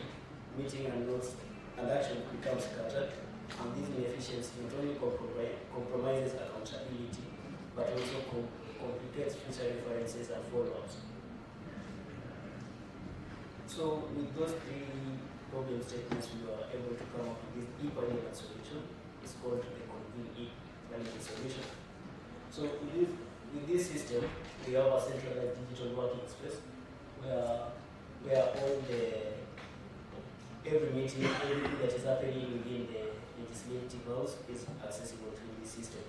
meeting and notes and action becomes scattered, and this inefficiency not only compromises accountability, but also complicates future references and follow-ups. So with those three problem statements, we were able to come up with this e-parliament solution. It's called the convene e-parliament solution. So with this system, we have a centralized digital working space where all every meeting, everything that is happening within the legislative house is accessible through this system.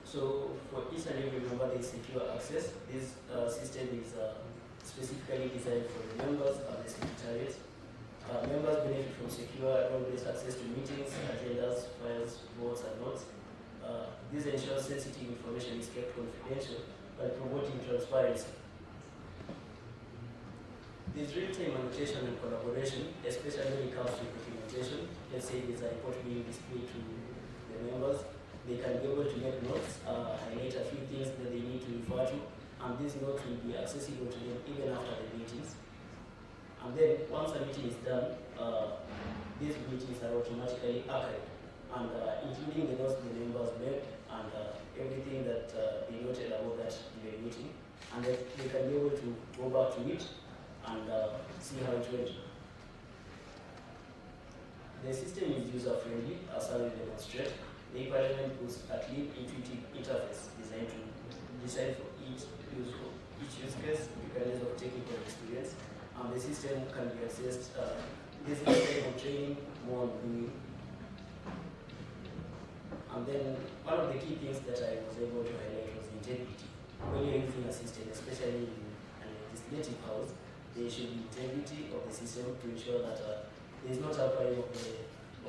So for each and every member, there is secure access. This system is specifically designed for the members and the secretariats. Members benefit from secure role-based access to meetings, agendas, files, votes, and notes. This ensures sensitive information is kept confidential by promoting transparency. There's real-time annotation and collaboration, especially when it comes to documentation. Let's say there's a report being displayed to the members. They can be able to make notes, highlight a few things that they need to refer to, and these notes will be accessible to them even after the meetings. And then once a meeting is done, these meetings are automatically archived, and including the notes the members made and everything that they noted about that meeting, and they can be able to go back to it and see how it went. The system is user-friendly, as I will demonstrate. The e-parliament puts a clean, intuitive interface designed for each use case, regardless of technical experience, and the system can be accessed. This is based on training, more on doing. And then one of the key things that I was able to highlight was integrity. When you're using a system, especially in a legislative house, there should be integrity of the system to ensure that there is no tampering of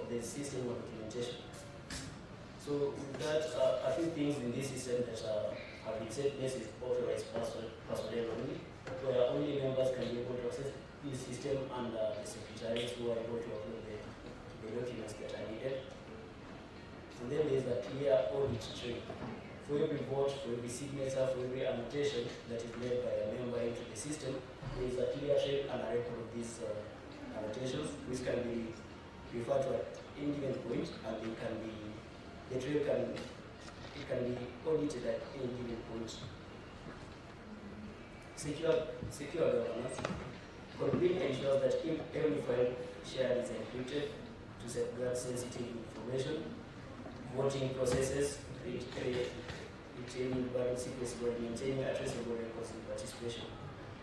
the system or documentation. So with that, a few things in this system that have been set place is authorized personnel only, where only members can be able to access this system, and the secretaries who are able to upload the documents that are needed. And then there is a clear audit trail. for every vote, for every signature, for every annotation that is made by a member into the system, there is a clear trail and a record of these annotations, which can be referred to at any given point, and the trail can be audited at any given point. Secure governance. Complete ensures that every file shared is encrypted to safeguard sensitive information. Voting processes, retaining valid secrecy while maintaining a traceable records in participation.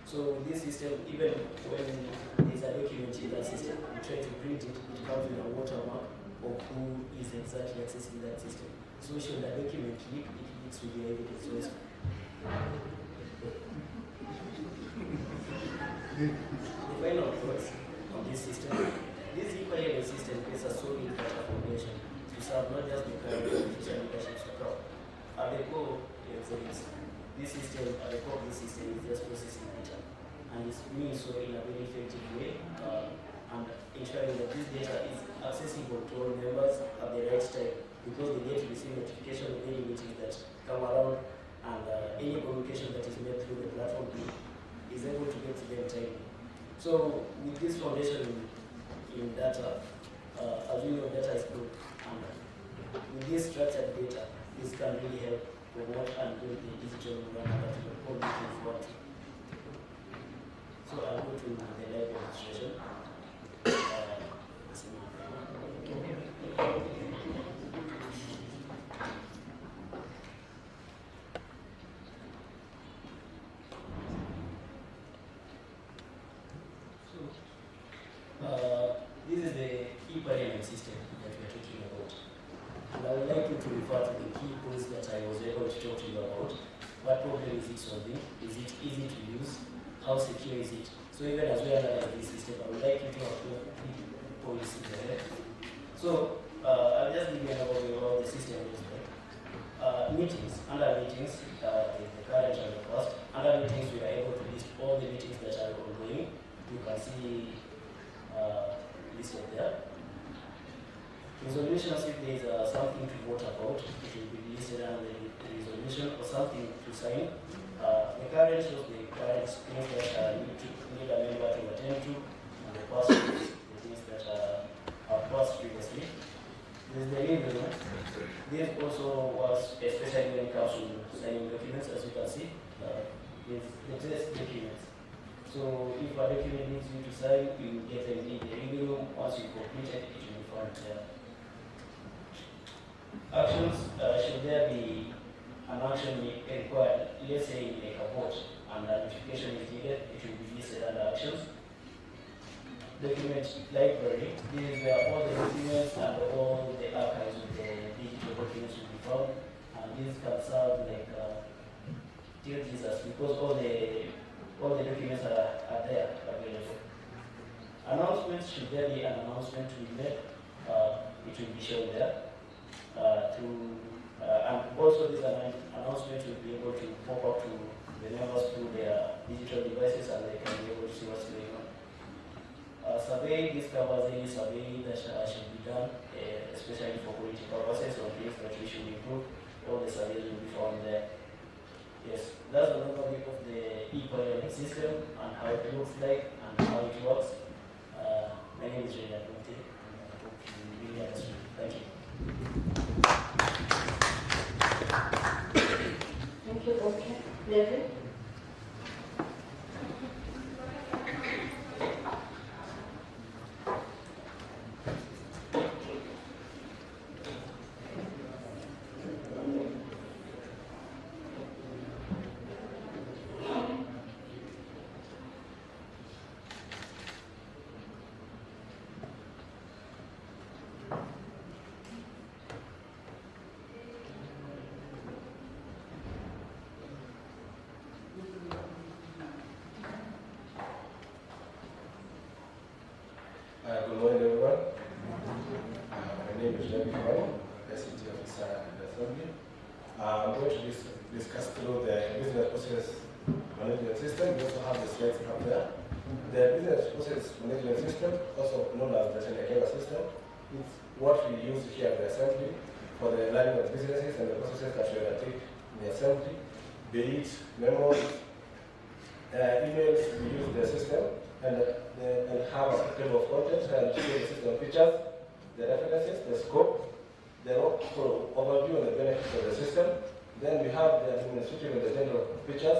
So with this system, even when there is a document in that system, we try to print it, it comes with a watermark of who is exactly accessing that system. So should the document leak, it leaks with the evidence also. The final thoughts on this system. This equal system is a solid data foundation to serve not just the current official leadership support. At the core, this system, at the core of this system is just processing data, and it's doing so in a very effective way, and ensuring that this data is accessible to all members at the right time, because they get to receive notification of any meetings that come around, and any communication that is made through the platform is able to get to them timely. So with this foundation in data, as we know, data is good, and with this structured data, this can really help promote and build the digital Murang'a that we are all looking forward to. So I'll go to the live demonstration. This is the e-parliament system that we are talking about. And I would like you to refer to the key points that I was able to talk to you about. What problem is it solving? Is it easy to use? How secure is it? So even as we analyze this system, I would like you to have key points in there. So I'll just give you an overview of how the system looks like. Meetings. Under meetings, the current and the past. Under meetings, we are able to list all the meetings that are ongoing. You can see listed there. Resolutions, if there is something to vote about, it will be listed under the resolution, or something to sign. The current shows the current things that need a member to attend to, and the past is the things that are passed previously. There is the review. This also works especially when it comes to signing documents, as you can see. With the test documents. So if a document needs you to sign, you get them in the review room. Once you complete it, it will be found there. Actions, should there be an action required, let's say like a vote, and a notification is needed, it will be listed under actions. Document library, this is where all the documents and all the archives of the digital documents will be found, and this can serve like dear Jesus, because all the documents are there available. Announcements, should there be an announcement to be made, it will be shown there. And also this announcement will be able to pop up to the members through their digital devices, and they can be able to see what's going on. Survey, this covers any survey that should be done, especially for quality purposes or things that we should improve. All the surveys will be found there. Yes, that's an overview of the e-parliament system and how it looks like and how it works. My name is Rena Kunte, and I hope you really understand. Thank you. Thank you, okay. David? Good morning, everyone. My name is David SCT officer in the Assembly. I'm going to discuss through the business process management system. We also have the slides up there. The business process management system, also known as the Tendekeza system, is what we use here at the Assembly for the learning of businesses and the processes that we undertake the assembly, be it memos, emails, we use the system and have a table of contents and show the system features, the references, the scope, the overview and the benefits of the system. Then we have the administrative and the general features,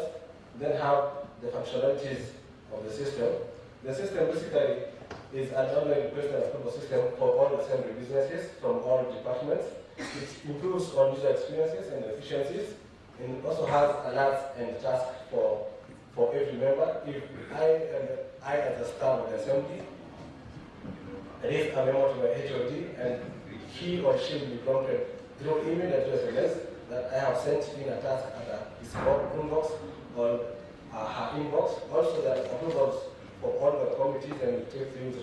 then have the functionalities of the system. The system basically is an online request and approval system for all assembly businesses from all departments. It improves on user experiences and efficiencies, and it also has alerts and tasks for every member. If I as a staff of the assembly raise a memo to my HOD and he or she will be prompted through email and SMS that I have sent in a task at his inbox or her inbox. Also there are approvals for all the committees and take things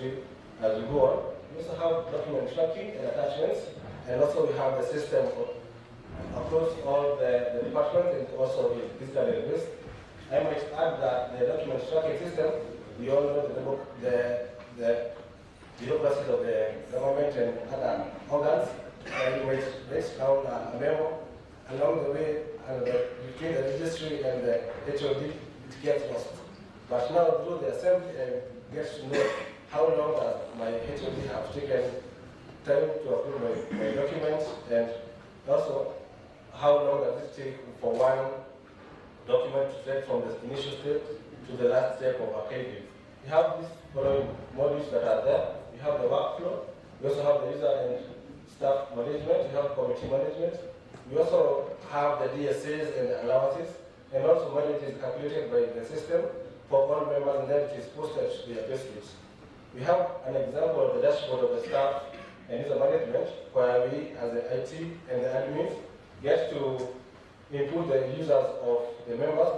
as we go on. We also have document tracking and attachments, and also we have the system across all the departments and also the digital list. I might add that the document tracking system, we all know the bureaucracies of the government and other organs, and you might write down a memo along the way, and between the registry and the HOD, it gets lost. But now through the assembly, I get to know how long my HOD have taken time to approve my documents, and also how long does it take for one document to take from the initial step to the last step of archiving. We have these following modules that are there. We have the workflow. We also have the user and staff management. We have committee management. We also have the DSAs and the allowances, and also money is calculated by the system for all members, and then it is posted to their payslips. We have an example of the dashboard of the staff and user management, where we, as the IT and the admins, get to input the users of the members.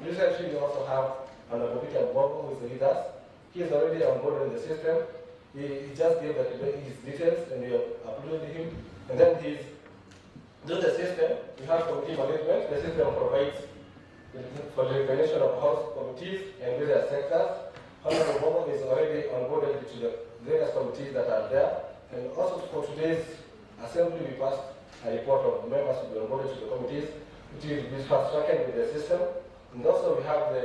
Recently, we also have an Abobita Bobo who is with us. He is already on board in the system. He just gave his details and we have uploaded him. And then he's through the system, we have committee management. The system provides for the definition of house committees and various sectors. Honorable Bobo is already onboarded to the various committees that are there. And also for today's assembly, we passed a report of members to be onboarded to the committees, which is fast-tracked with the system. And also we have the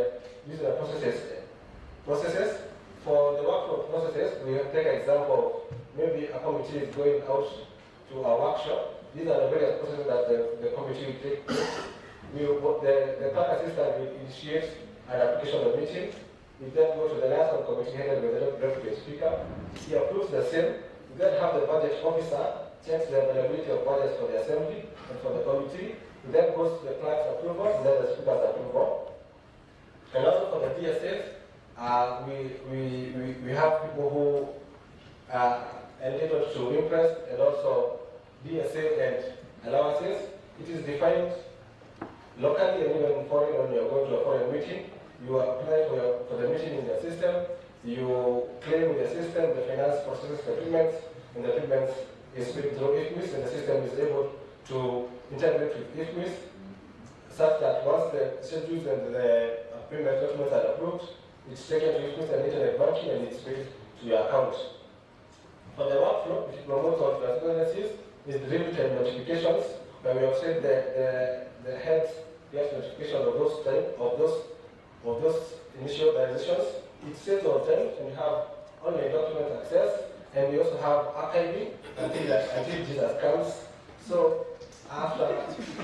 user processes. For the workflow processes, we take an example of maybe a committee is going out to a workshop. These are the various processes that the committee will take. The clerk assistant will initiate an application of meeting. We then go to the liaison committee headed by the deputy speaker. He approves the same. We then have the budget officer checks the availability of budgets for the assembly and for the committee. It then goes to the clerk's approval and then the speaker's approval. And also for the DSAs, we have people who are entitled to interest and also DSA and allowances. It is defined locally and even foreign. When you are going to a foreign meeting, you apply for the meeting in the system, you claim in the system, the finance processes the payments, and the payments is paid through IFMIS, and the system is able to integrate with IFMIS such that once the schedules and the payment documents are approved, it's taken to IFMIS and internet banking and it's paid to your account. For the workflow, which promotes all transparencies, is the real-time notifications, where we have said the heads get notification of those initializations. It saves on time, and we have online document access, and we also have archiving until Jesus comes. So after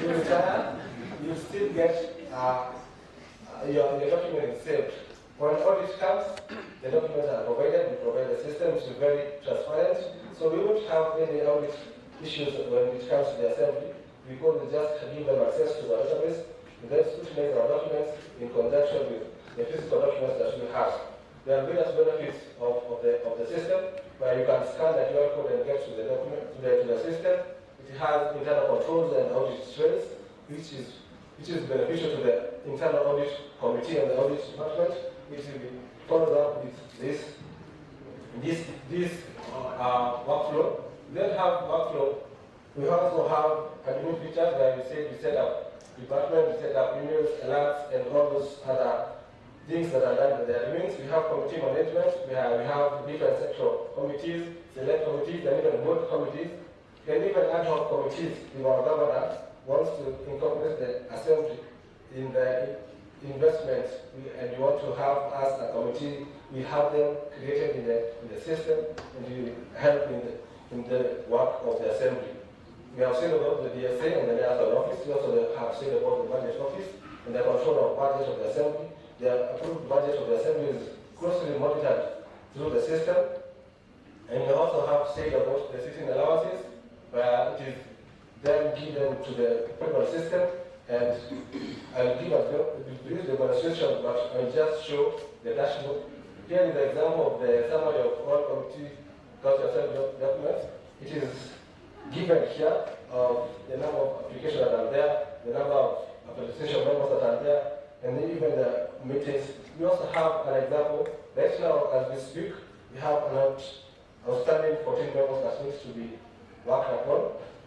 you retire, you still get your document is saved. When audit comes, the documents are provided. We provide the system, which is very transparent. So we won't have any audit issues when it comes to the assembly, because we just give them access to the database, and then scrutinize our documents in conjunction with the physical documents that we have. There are various benefits of the system, where you can scan the QR code and get to the document to the system. It has internal controls and audit trails, which is beneficial to the internal audit committee and the audit department, which will be followed up with this workflow. We then have workflow. We also have admin features where we set up department, we set up emails, alerts, and all those other things that are done by the admins. We have committee management. We have different sectoral committees, select committees, and even board committees, and even ad hoc committees with our governor wants to incorporate the assembly in the investments, and you want to have us a committee, we have them created in the system, and we help in the work of the assembly. We have said about the DSA and the liaison office. We also have said about the budget office and the control of budget of the assembly. The approved budget of the assembly is closely monitored through the system. And we also have said about the sitting allowances, where it is then given to the federal system. And I'll give a brief demonstration, but I'll just show the dashboard. Here is the example of the summary of all committee documents. It is given here of the number of applications that are there, the number of application members that are there, and then even the meetings. We also have an example. Right now, as we speak, we have an outstanding 14 members that needs to be worked upon.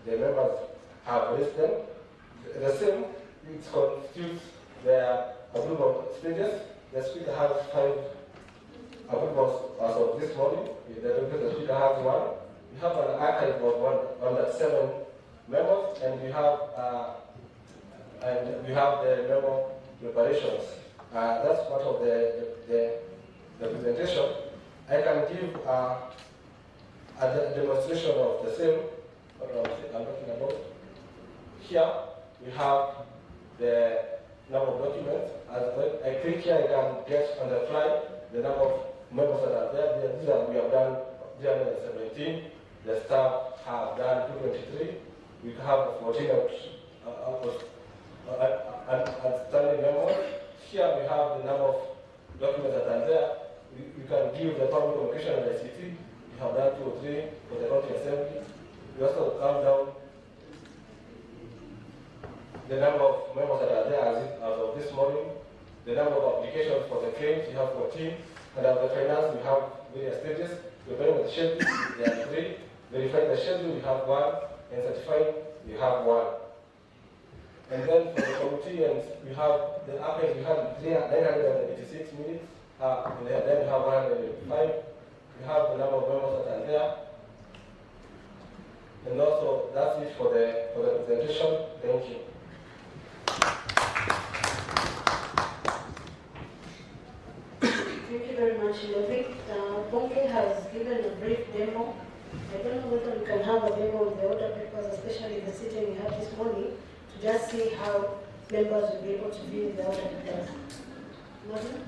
The members have listed. The same, it constitutes their approval stages. The speaker has 5 approvals as of this morning. The speaker has 1. We have an archive of 107 members, and we have the member preparations. That's part of the presentation. I can give a demonstration of the same. What I'm talking about. Here we have the number of documents. As I click here, I can get on the fly the number of members that are there. These are, we have done 317. The staff have done 223. We have 14 outstanding members. Here we have the number of documents that are there. We can give the public communication and ICT. We have done 2 or 3 for the county assembly. We also come down the number of members that are there as of this morning. The number of applications for the claims, we have 14. And as the finance, we have various stages. Preparing the schedule, there are 3. Verifying the schedule, we have 1. And certifying, we have 1. And then for the committee, and we have the archives, we have 986 minutes. And then we have 185. We have the number of members that are there. And also, that's it for the presentation. Thank you. Thank you very much, Lovik. Bonke has given a brief demo. I don't know whether we can have a demo of the order papers, especially the sitting we had this morning, to just see how members will be able to view the order papers. Martin?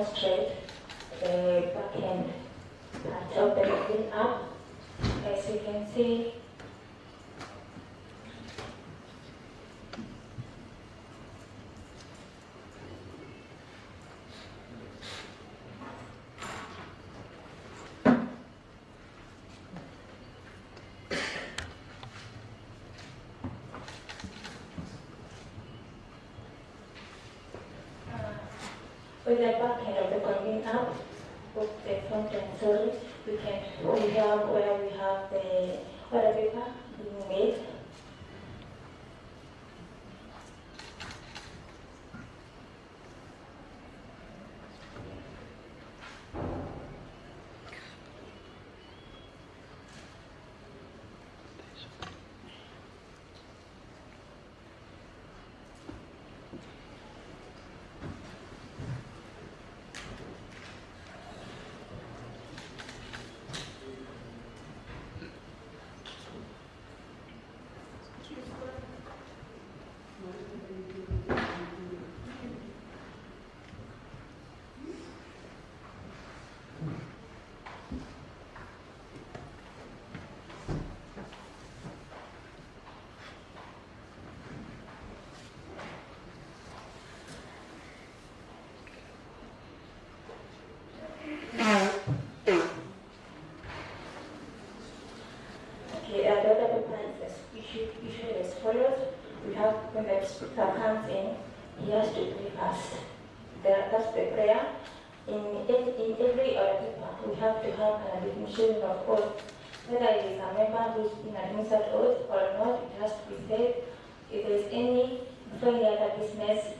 demonstrate the back end part of the mobile app. As you can see, with the back end of the convene app, with the front end, sorry, we have where we have the order paper being made. Issued as follows. We have, when the speaker comes in, he has to pray first. That's the prayer. In every order paper, we have to have an administration of oath. Whether it is a member who's been administered oath or not, it has to be said. If there is any other business,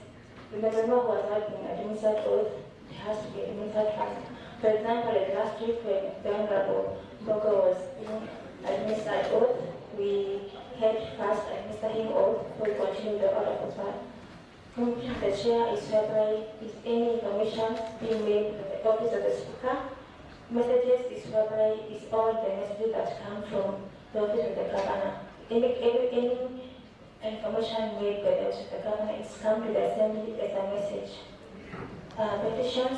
the member who has not been administered oath, it has to be administered first. For example, like last week when the Honorable Mogo was being administered oath, we had first administer him oath before we continue the order as well. Communication the chair is whereby is any information being made to the office of the speaker. Messages is whereby is all the messages that come from the office of the governor. Any information made by the office of the governor is come to the assembly as a message. Petitions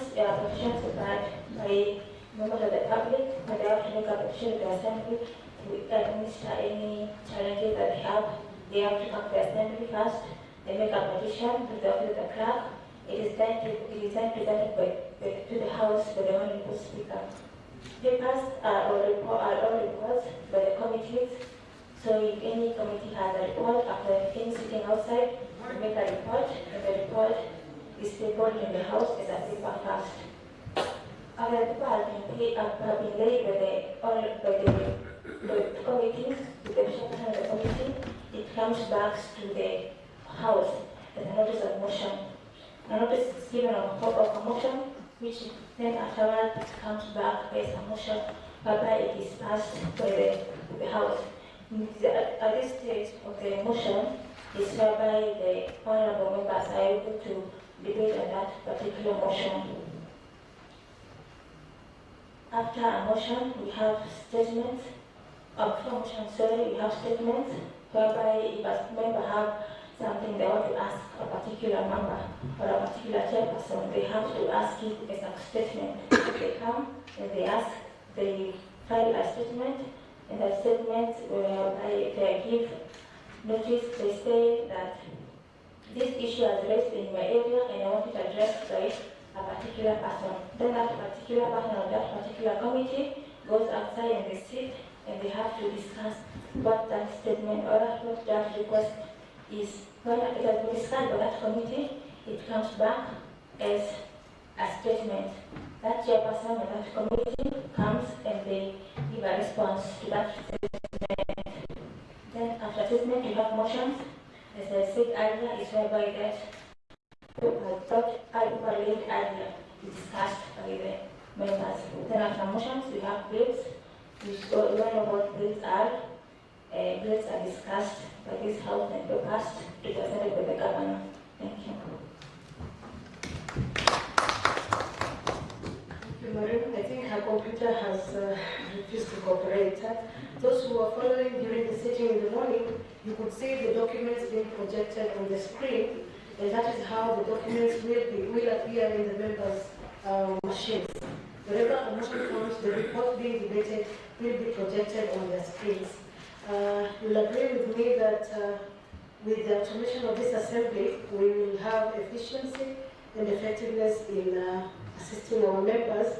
supplied by members of the public, when they have to make a petition to the assembly to administer any challenges that they have to come to the assembly first. They make a petition to the office of the clerk. It is then presented to the House by the Honorable Speaker. Papers are all reports by the committees. So if any committee has a report after any sitting outside, we make a report, and the report is tabled in the House as a paper first. After the paper have been laid by the committee, with the chairperson of the committee, it comes back to the House as a notice of motion. A notice is given of a motion, which then afterwards it comes back as a motion, whereby it is passed by the House. At this stage of the motion is whereby the honorable members are able to debate on that particular motion. After a motion, we have statements. Before motion, we have statements whereby if a member have something they want to ask a particular member or a particular chairperson, they have to ask it as a statement. They come and they ask, they file a statement, and the statement whereby they give notice, they say that this issue is raised in my area and I want it addressed by a particular person. Then that particular person or that particular committee goes outside and they sit and they have to discuss what that statement or what that request is. When it has been discussed by that committee, it comes back as a statement. That chairperson of that committee comes and they give a response to that statement. Then after statement, you have motions. As I said earlier, is whereby that I laid earlier discussed by the members. Then after motions, we have bills. We know what bills are. Bills are discussed by this House and passed to the Senate by the Governor. Thank you. I think her computer has refused to cooperate. Those who are following during the sitting in the morning, you could see the documents being projected on the screen, and that is how the documents will appear in the members' machines. Wherever a motion comes, the report being debated will be projected on their screens. You'll agree with me that with the automation of this assembly, we will have efficiency and effectiveness in assisting our members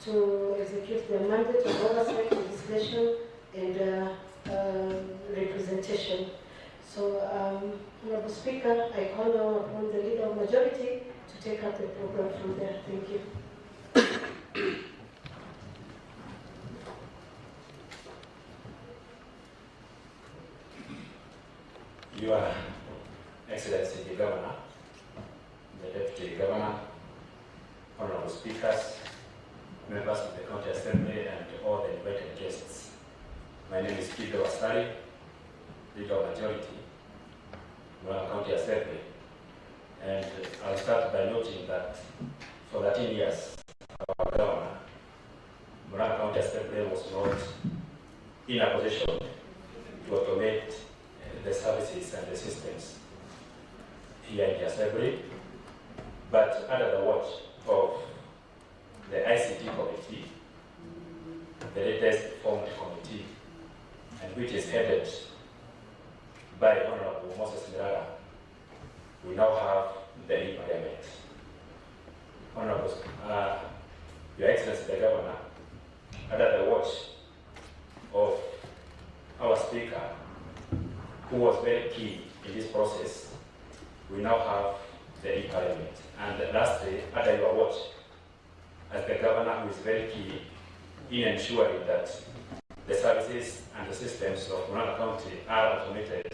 to execute their mandate of oversight, legislation, and representation. So, Honorable Speaker, I call now upon the Leader of Majority to take up the program from there. Thank you. Your Excellency the Governor, the Deputy Governor, Honorable Speakers, members of the County Assembly, and all the invited guests. My name is Kido Wasari, Leader of Majority, Murang'a County Assembly. And I'll start by noting that for 13 years, our Governor, Murang'a County Assembly was not in a position to automate the services and the systems here in the Assembly, but under the watch of the ICT committee, the latest formed committee, and which is headed by Honorable Moses Murang'a, we now have the e-parliament. Honorable, Your Excellency the Governor, under the watch of our Speaker, who was very key in this process, we now have the e-parliament. And lastly, under your watch, as the Governor, who is very key in ensuring that the services and the systems of Murang'a County are automated,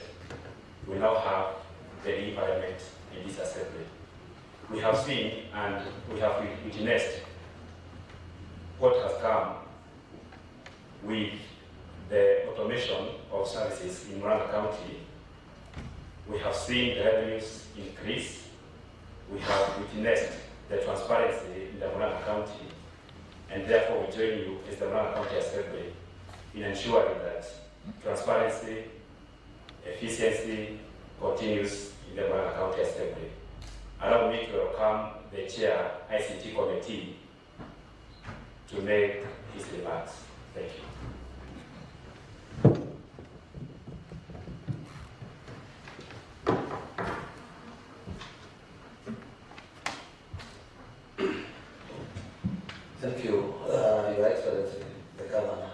we now have the e-parliament in this assembly. We have seen and we have witnessed what has come with the automation of services in Murang'a County. We have seen the revenues increase. We have witnessed the transparency in the Murang'a County, and therefore we join you as the Murang'a County Assembly in ensuring that transparency, efficiency continues in the Murang'a County Assembly. Allow me to welcome the Chair ICT Committee to make his remarks. Thank you. Thank you, Your Excellency, the Governor,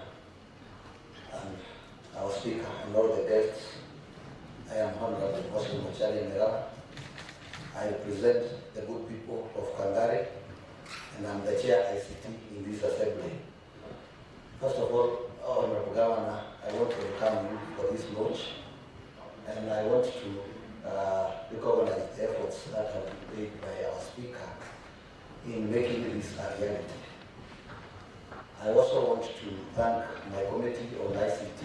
and our Speaker, and all the guests. I am Honorable Moses Murang'a. I represent the good people of Kandare, and I'm the Chair ICT in this Assembly. First of all, Honorable Governor, I want to welcome you for this launch, and I want to recognize the efforts that have been made by our Speaker in making this a reality. I also want to thank my committee on ICT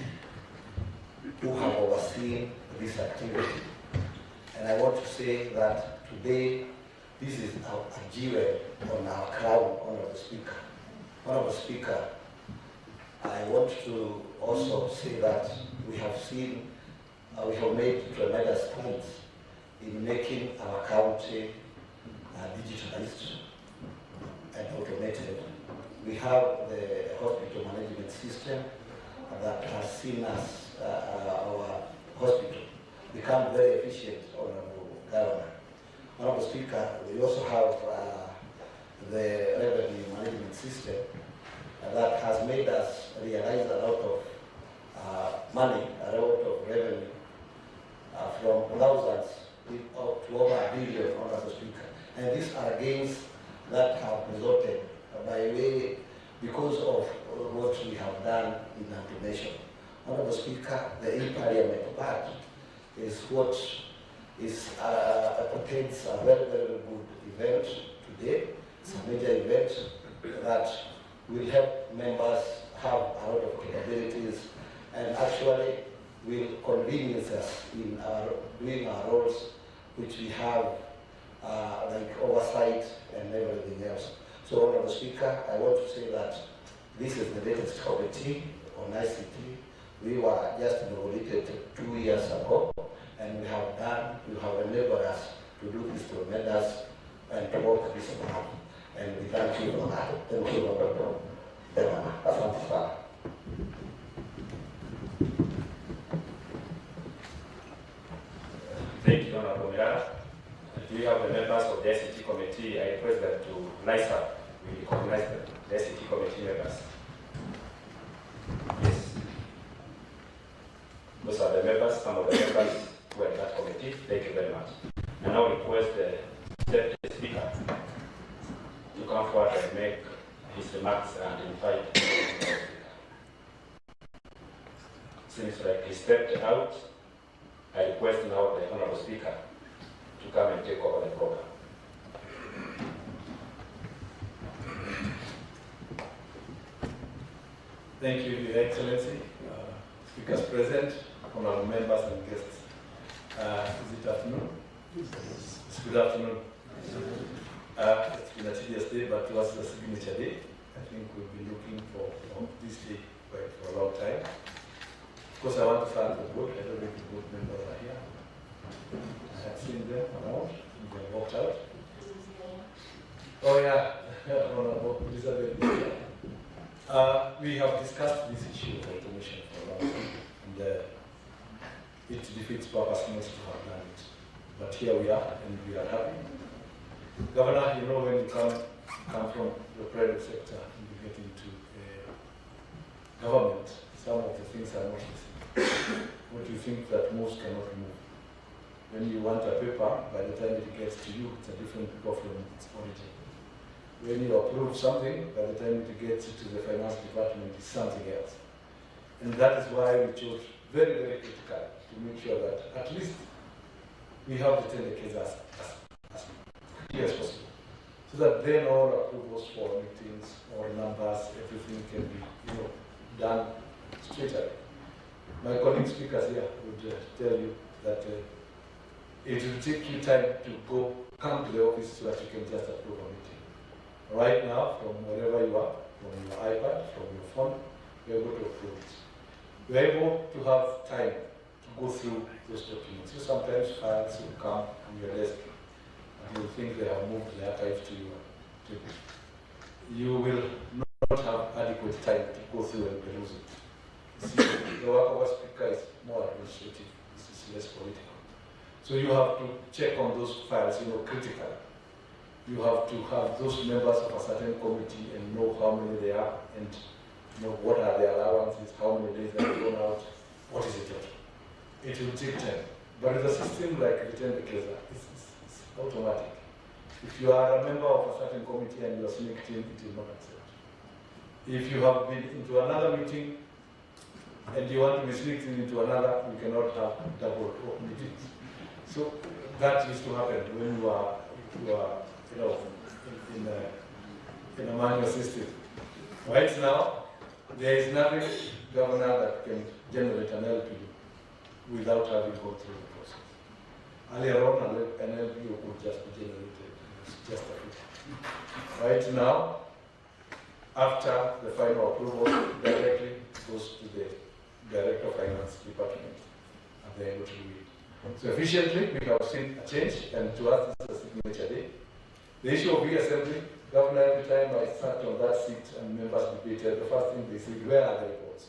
who have overseen this activity. And I want to say that today, this is a jewel on our crown, Honorable Speaker. Honorable Speaker, I want to also say that we have seen, we have made tremendous strides in making our county digitalized and automated. We have the hospital management system that has seen us, our hospital, become very efficient, Honorable Governor. Honorable Speaker, we also have the revenue management system that has made us realize a lot of money, a lot of revenue from thousands to over $1 billion, Honorable Speaker. And these are gains that have resulted by way because of what we have done in automation. Honorable Speaker, the e-parliament part is what is portends a very, very good event today. It's a major event that will help members have a lot of capabilities and actually will convenience us in doing our roles, which we have like oversight and everything else. So, Honorable Speaker, I want to say that this is the latest committee on ICT. We were just inaugurated 2 years ago, and you have enabled us to do this tremendous and to work this hard. and we thank you for that. Thank you, Dr. Devana. Asante sana. Thank you, Honorable Murang'a. Do you have the members of the SCT committee? I request them to rise up. We recognize the SCT committee members. Yes. Those are the members, some of the members who are in that committee. Thank you very much. And now request the Deputy Speaker to come forward and make his remarks and invite the Speaker. Seems like he stepped out. I request now the Honorable Speaker to come and take over the program. Thank you, Your Excellency, speakers present, honorable members and guests. Is it afternoon? It's good afternoon. It's been a tedious day, but it was the signature day. I think we've been looking for this day for a long time. Of course, I want to thank the board. I don't know if the board members are here. I have seen them around, and they walked out. Oh yeah, Honorable Elizabeth is here. We have discussed this issue of automation for a long time, and it defeats purpose not to have done it. But here we are, and we are happy. Governor, you know, when you come from the private sector and you get into government, some of the things are not the same. What you think that most cannot move. When you want a paper, by the time it gets to you, it's a different paper from its origin. When you approve something, by the time it gets to the finance department, it's something else. And that is why we chose very, very critical to make sure that at least we have the Tendekeza as quickly as possible. So that then all approvals for meetings or numbers, everything can be done straight away. My colleague speakers here would tell you that it will take you time to come to the office so that you can just approve a meeting. Right now, from wherever you are, from your iPad, from your phone, you're able to approve it. You're able to have time to go through those documents. So sometimes files will come on your desk and you'll think they have moved the archive to your table. You will not have adequate time to go through and peruse it. See, the work of a speaker is more administrative, this is less political. So you have to check on those files, critically. You have to have those members of a certain committee and know how many they are and what are their allowances, how many days they have gone out, what is it. It will take time. But with a system like the Tendekeza, it's automatic. If you are a member of a certain committee and you are sneaked in, it will not accept. If you have been into another meeting and you want to be sneaked into another, you cannot have double meetings. So that used to happen when you are in a manual system. Right now, there is nothing, Governor, that can generate an LPU without having gone through the process. Earlier on, an LPU could just be generated. It's just a few. Right now, after the final approval, directly goes to the Director of Finance Department, and they're able to do it. So efficiently, we have seen a change, and to us, this is a signature day. The issue of reassembly, Governor, every time I sat on that seat and members debated, the first thing they said, where are the reports?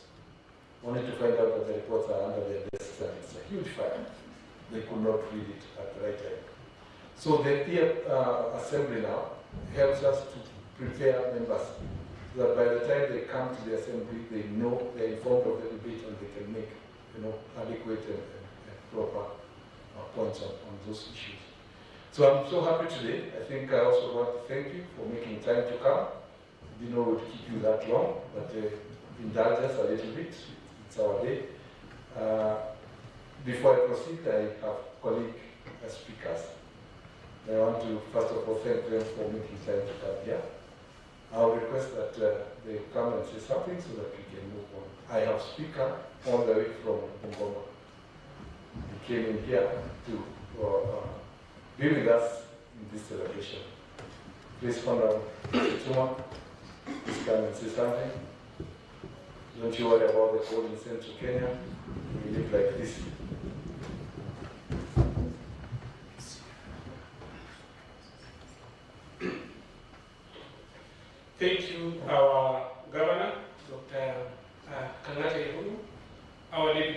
Only to find out that the reports are under their desks, and it's a huge file. They could not read it at the right time. So the assembly now helps us to prepare members so that by the time they come to the assembly, they know, they're informed of the debate, and they can make adequate and proper points on those issues. So I'm so happy today. I think I also want to thank you for making time to come. I didn't know we would keep you that long, but indulge us a little bit. It's our day. Before I proceed, I have colleague speakers. I want to first of all thank them for making time to come here. I'll request that they come and say something so that we can move on. I have speaker all the way from Bungoma. He came in here to be with us in this celebration. Please, Honorable Chuma, please come and say something. Don't you worry about the cold in Central Kenya. We live like this.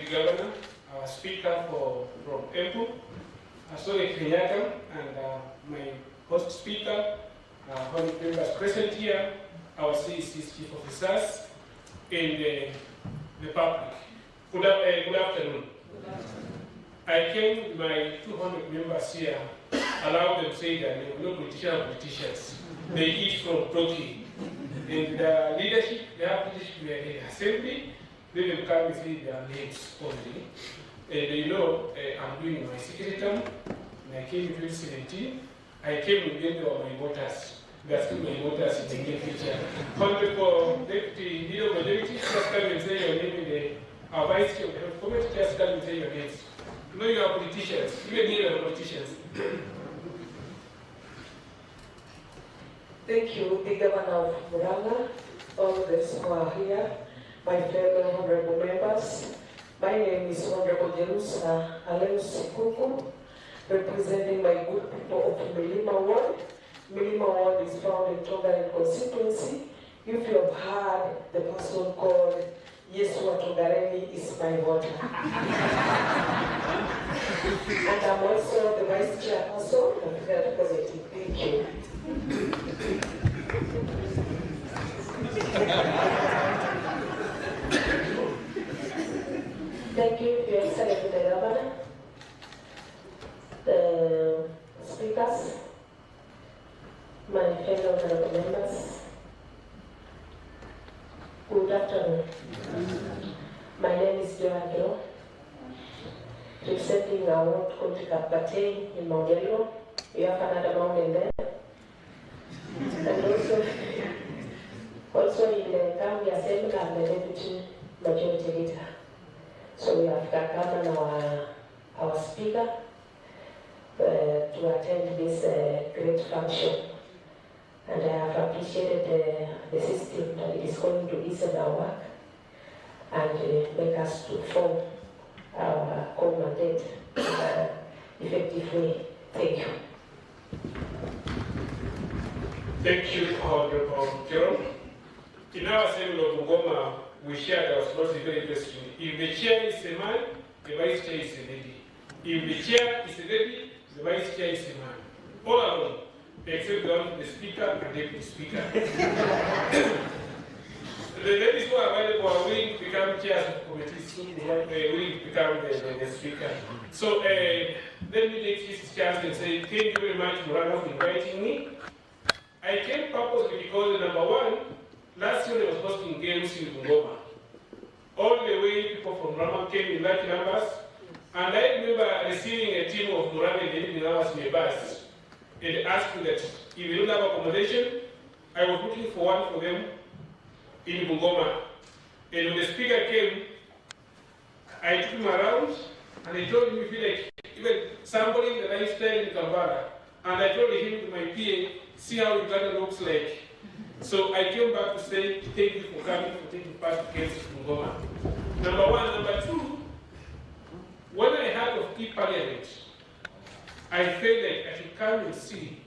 Deputy Governor, our Speaker from Embu, Asole Kenyatta, and my host speaker, honorable members present here, our CEC's chief officers, and the public. Good afternoon. I came with my 200 members here, allow them to say that they are not politicians. They eat from talking. And the leadership, they have leadership in the assembly, they will come and say their names only. And they know I'm doing my secret term. When I came in 2017, I came with them of my voters. They are still my voters in the near future. Honorable Deputy Leader of Majority, just come and say your name in the our Vice Chair of the Health Committee, just come and say your names. You know you are politicians, even you are politicians. Thank you, the Governor of Murang'a, all those who are here, my fellow honorable members. My name is Honorable Jerusa Aleus Sikuku, representing my good people of Milima Ward. Milima Ward is found in Tongaren constituency. If you have heard the person called Yesua Tongareni is my voter. And I'm also the Vice Chairperson of the Health Committee. Thank you. Thank you, Your Excellency the Governor, the speakers, my fellow honorable members. Good afternoon. My name is Joan, representing our Ward Country Campaign in Mount Yellow. We have another mountain there. And also in the county assembly, I'm the deputy majority leader. So we have come on our speaker to attend this great function. And I have appreciated the system that it is going to ease our work and make us to form our core mandate in an effective way. Thank you. Thank you, Honorable Jerome. In our assembly of Bungoma, we share our responsibility very question. If the chair is a man, the vice chair is a lady. If the chair is a lady, the vice chair is a man. All alone, except the speaker and deputy speaker. The ladies who are available are willing to become chairs of committees, willing to become the speaker. So let me take this chance and say thank you very much, Murang'a, for inviting me. I came purposely because, number one, last year I was hosting games in Bungoma. All the way people from Murang'a came in large numbers, and I remember receiving a team of Murang'a in the evening hours in a bus, and asked me that if they don't have accommodation, I was looking for one for them in Bungoma. And when the speaker came, I took him around, and I told him, if you like, even somebody in the lifestyle in Kampala, and I told him to my PA, see how Uganda looks like. So I came back to say thank you for coming, for taking part in Games of Bungoma. Number one. Number two, when I heard of e-parliament, I felt like I should come and see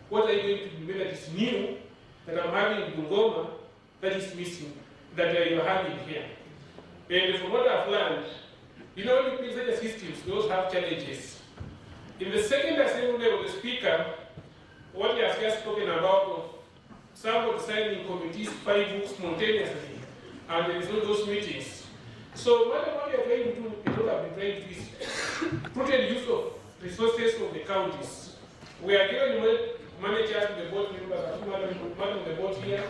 what are you going to do that is new, that I'm having in Bungoma, that is missing, that you're having here. And from what I've learned, you know, in such systems, those have challenges. In the second assembly of the speaker, what he has just spoken about of somebody signing committees 5 books spontaneously, and there is no those meetings. So what we are trying to do, people have been trying to do is prudent use of resources of the counties. We are given managers, the board members, madam the board here.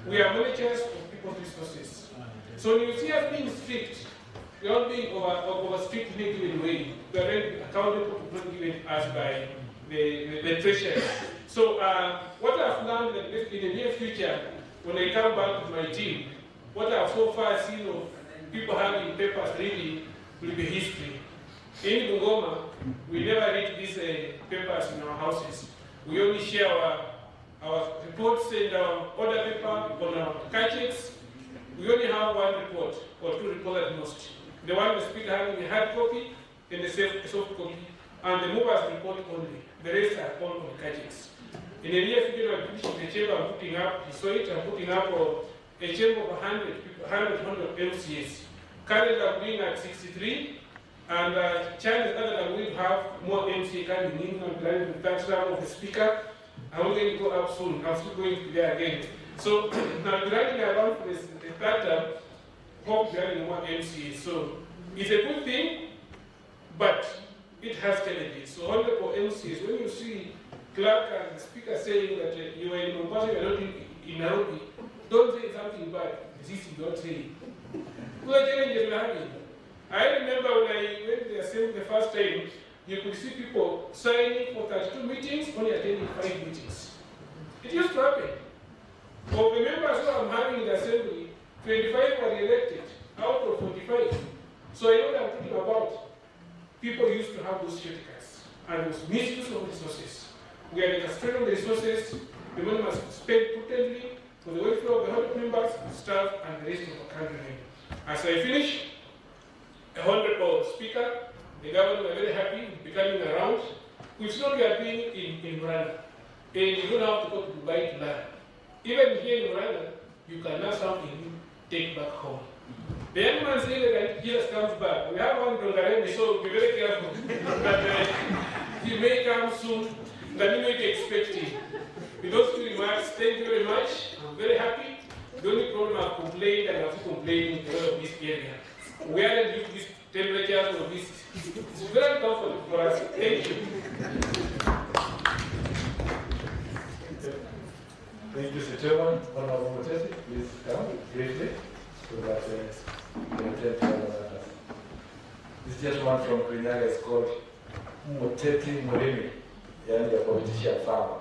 We are managers of people's resources. So when you see us being strict, we are not being over strict in a given way. We are very accountable to not given us by the treasury. So what I've learned that in the near future, when I come back with my team, what I've so far seen of people having papers reading will be history. In Bungoma, we never read these papers in our houses. We only share our reports and our order paper on our gadgets. We only have one report or 2 reports at most. The one the speaker having a hard copy and the soft copy, and the movers report only. The rest are all on gadgets. In the near future, I'm finishing the chamber, I'm putting up, you saw it, I'm putting up a chamber of 100 LCS Currently, I'm doing at 63, and chances are that I'm going to have more MCA coming in. I'm planning to thank some of the speaker. I'm going to go up soon. I'm still going to be there again. So now running around for the third term, hope we're having more MCA. So it's a good thing, but it has challenges. So honorable MCs, when you see clerk and the speaker saying that you are in Mombasa, you are not in Nairobi, don't say something bad. This is not saying. What challenges we're having? I remember when I went to the assembly the first time, you could see people signing for 32 meetings, only attending 5 meetings. It used to happen. Of the members who I'm having in the assembly, 25 were elected out of 45. So I know what I'm talking about. People used to have those shortcuts, and it was misuse of resources. We are constraining the resources, the money must be spent prudently for the welfare of the honorable members, staff, and the rest of the country. As I finish, a honorable speaker, the governor, are very happy becoming around, which is what we are doing in Murang'a. And you don't have to go to Dubai to learn. Even here in Murang'a, you can learn something you take back home. The young man saying that Jesus comes back. We have one Dongaremi, so be very careful. But he may come soon than you may be expecting. With those 2 remarks, thank you very much. I'm very happy. The only problem I've complained, and I'm still complaining about this area. We aren't used to this temperatures or this. It's very uncomfortable for us. Thank you. Thank you, Mr. Chairman. Honorable Mutesi, please come briefly so that we can attend to all of us. This gentleman from Murang'a is called Muteti Murimi, yani a politician farmer.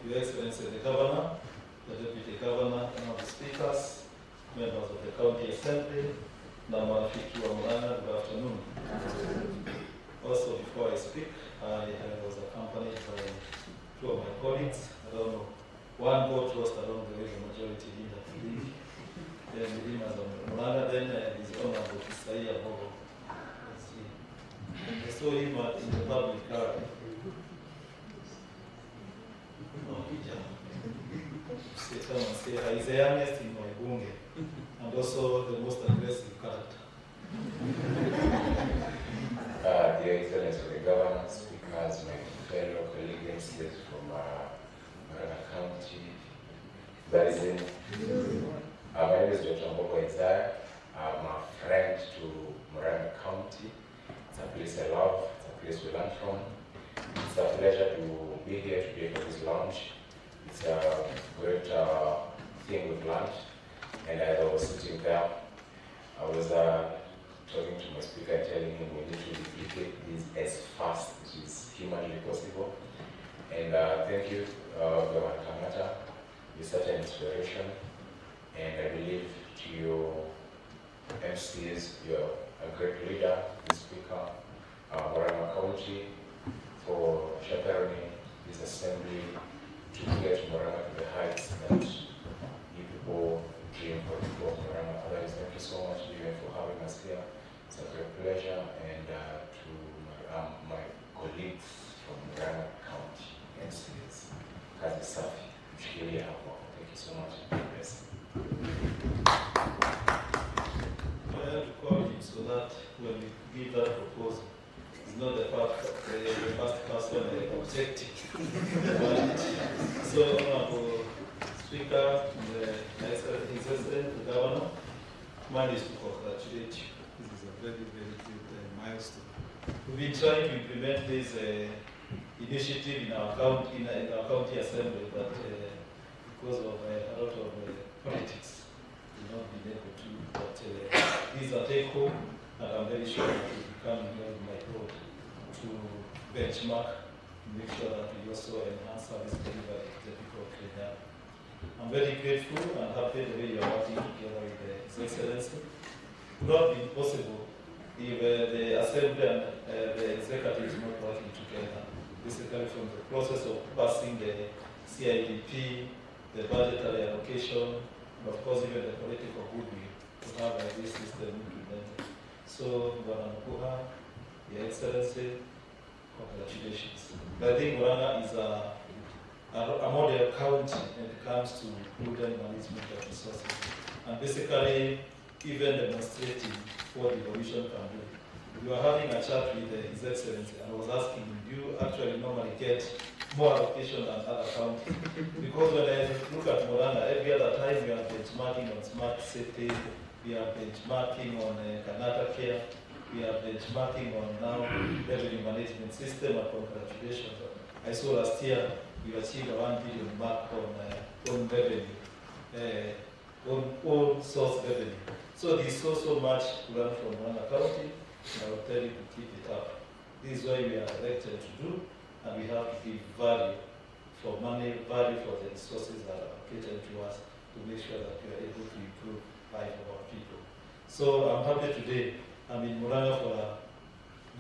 Your Excellency, the Governor, the Deputy Governor, and all the speakers, members of the County Assembly, na marafiki wa Murang'a, good afternoon. Also, before I speak, I was accompanied by 2 of my colleagues. I don't know, one vote lost along the way, the majority leader to leave. Then him as a Murang'a, then his honorable Isaiah Bogo. I saw him in the public car. He's the youngest in my bunge, and also the most aggressive character. Dear Excellency of the Governor, speakers, my fellow colleagues from Murang'a County, Basin. My name is Dr. Mbogo Isaiah. I'm a friend to Murang'a County. It's a place I love, it's a place we learn from. It's a pleasure to be here today for this launch. It's a great thing we've learned. And as I was sitting there, I was talking to my speaker and telling him we need to duplicate this as fast as is humanly possible. And thank you, Governor Kamata. You're such an inspiration. And I believe to your MCs, you're a great leader, the speaker, Murang'a County, for shepherding this assembly to get Murang'a to the heights that you people dream for the people of Murang'a. Otherwise, thank you so much even for having us here. It's a great pleasure. And to my colleagues from Murang'a County, MCs, Kazi Safi, Mshikilia hapo. Thank you so much. Yes. I have to call him so that when we give that proposal, it's not the first person objecting. So, Honorable Speaker, His Excellency, the Governor, mine is to congratulate you. This is a very, very good milestone. We've been trying to implement this initiative in our county assembly, but because of a lot of politics, we've not been able to. But these are take home, and I'm very sure that we become my road to benchmark, to make sure that we also enhance service delivery to the people of Kenya. I'm very grateful and happy the way you are working together with His Excellency. It would not be possible if the Assembly and the Executive is not working together. Basically from the process of passing the CIDP, the budgetary allocation, but of course even the political goodwill to have this system implemented. So, Bwana Mkuha, Your Excellency, congratulations. I think Murang'a is a model county when it comes to prudent management of resources. And basically, even demonstrating what the Commission can do. We were having a chat with His Excellency, and I was asking him, do you actually normally get more allocation than other counties? Because when I look at Murang'a, every other time we are benchmarking on smart city, we are benchmarking on Kanata care, we are benchmarking on now revenue management system, and congratulations. I saw last year we achieved a 1 billion mark on revenue, on source revenue. So there is so much to learn from Murang'a County, and I will tell you to keep it up. This is what we are elected to do, and we have to give value for money, value for the resources that are allocated to us to make sure that we are able to improve life of our people. So I'm happy today. I'm in Murang'a for a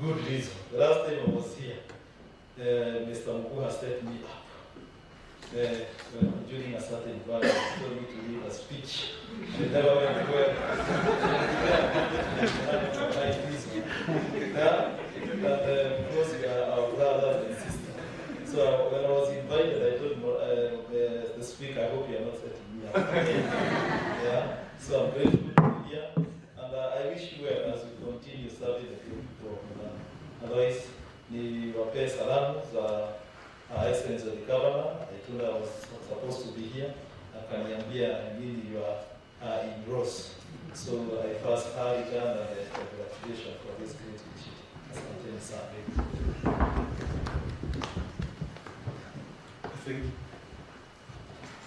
good reason. The last time I was here, Mr. Mukuha set me up. During a certain value, he told me to read a speech. I never went to work. Because we are our brothers and sisters. So when I was invited, I told the speaker, I hope you are not setting me up. Yeah? So I'm grateful to be here. And I wish you well as we continue serving the people of Murang'a. Otherwise, ni wapee salamu za Excellency of the Governor. I told her I was supposed to be here. Akaniambia nini you are in Rose. So I first hurried down and congratulations for this great initiative. Asanteni sana. I think,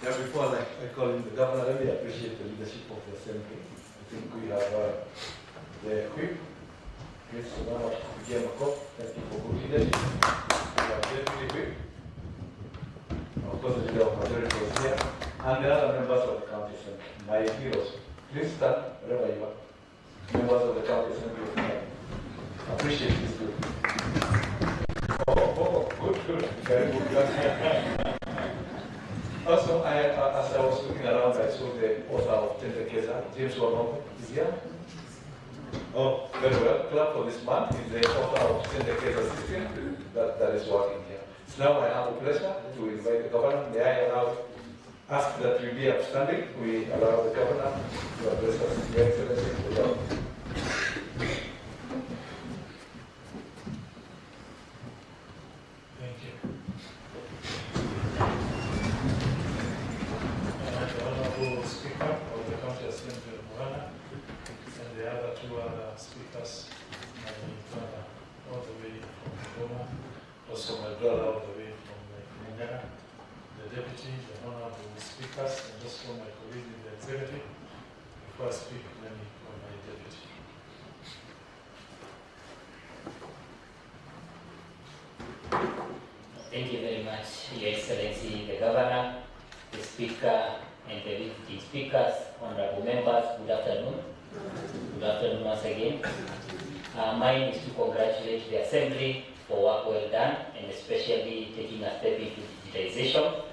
yeah, before I call in the Governor, I really appreciate the leadership of the Assembly. I think we have the whip. Yes, so now again, thank you for good leadership. We have Deputy Whip. Of course, the leader of majority was here, and the other members of the county assembly, my heroes. Please stand wherever you are. Members of the county assembly of Murang'a. Appreciate this group. Good. Very good. Also, as I was looking around, I saw the author of Tendekeza, James Wanogo, is here. Oh, very well. Clap for this man. He's the author of Tendekeza system that is working here. So now I have the pleasure to invite the Governor. May I allow ask that we be upstanding? We allow the Governor to address us. Your Excellency, Thank you. The Honorable Speaker of the County Assembly of Murang'a and the other two other speakers, all the way from Roma, also my brother all the way from Murang'a, the Deputy, the Honorable Speakers, and also my colleague in the Executive. Before I speak, let me call my Deputy. Thank you very much, Your Excellency, the Governor, the Speaker, and the visiting speakers, honorable members. Good afternoon. Good afternoon once again. Mine is to congratulate the Assembly for work well done, and especially taking a step into digitization.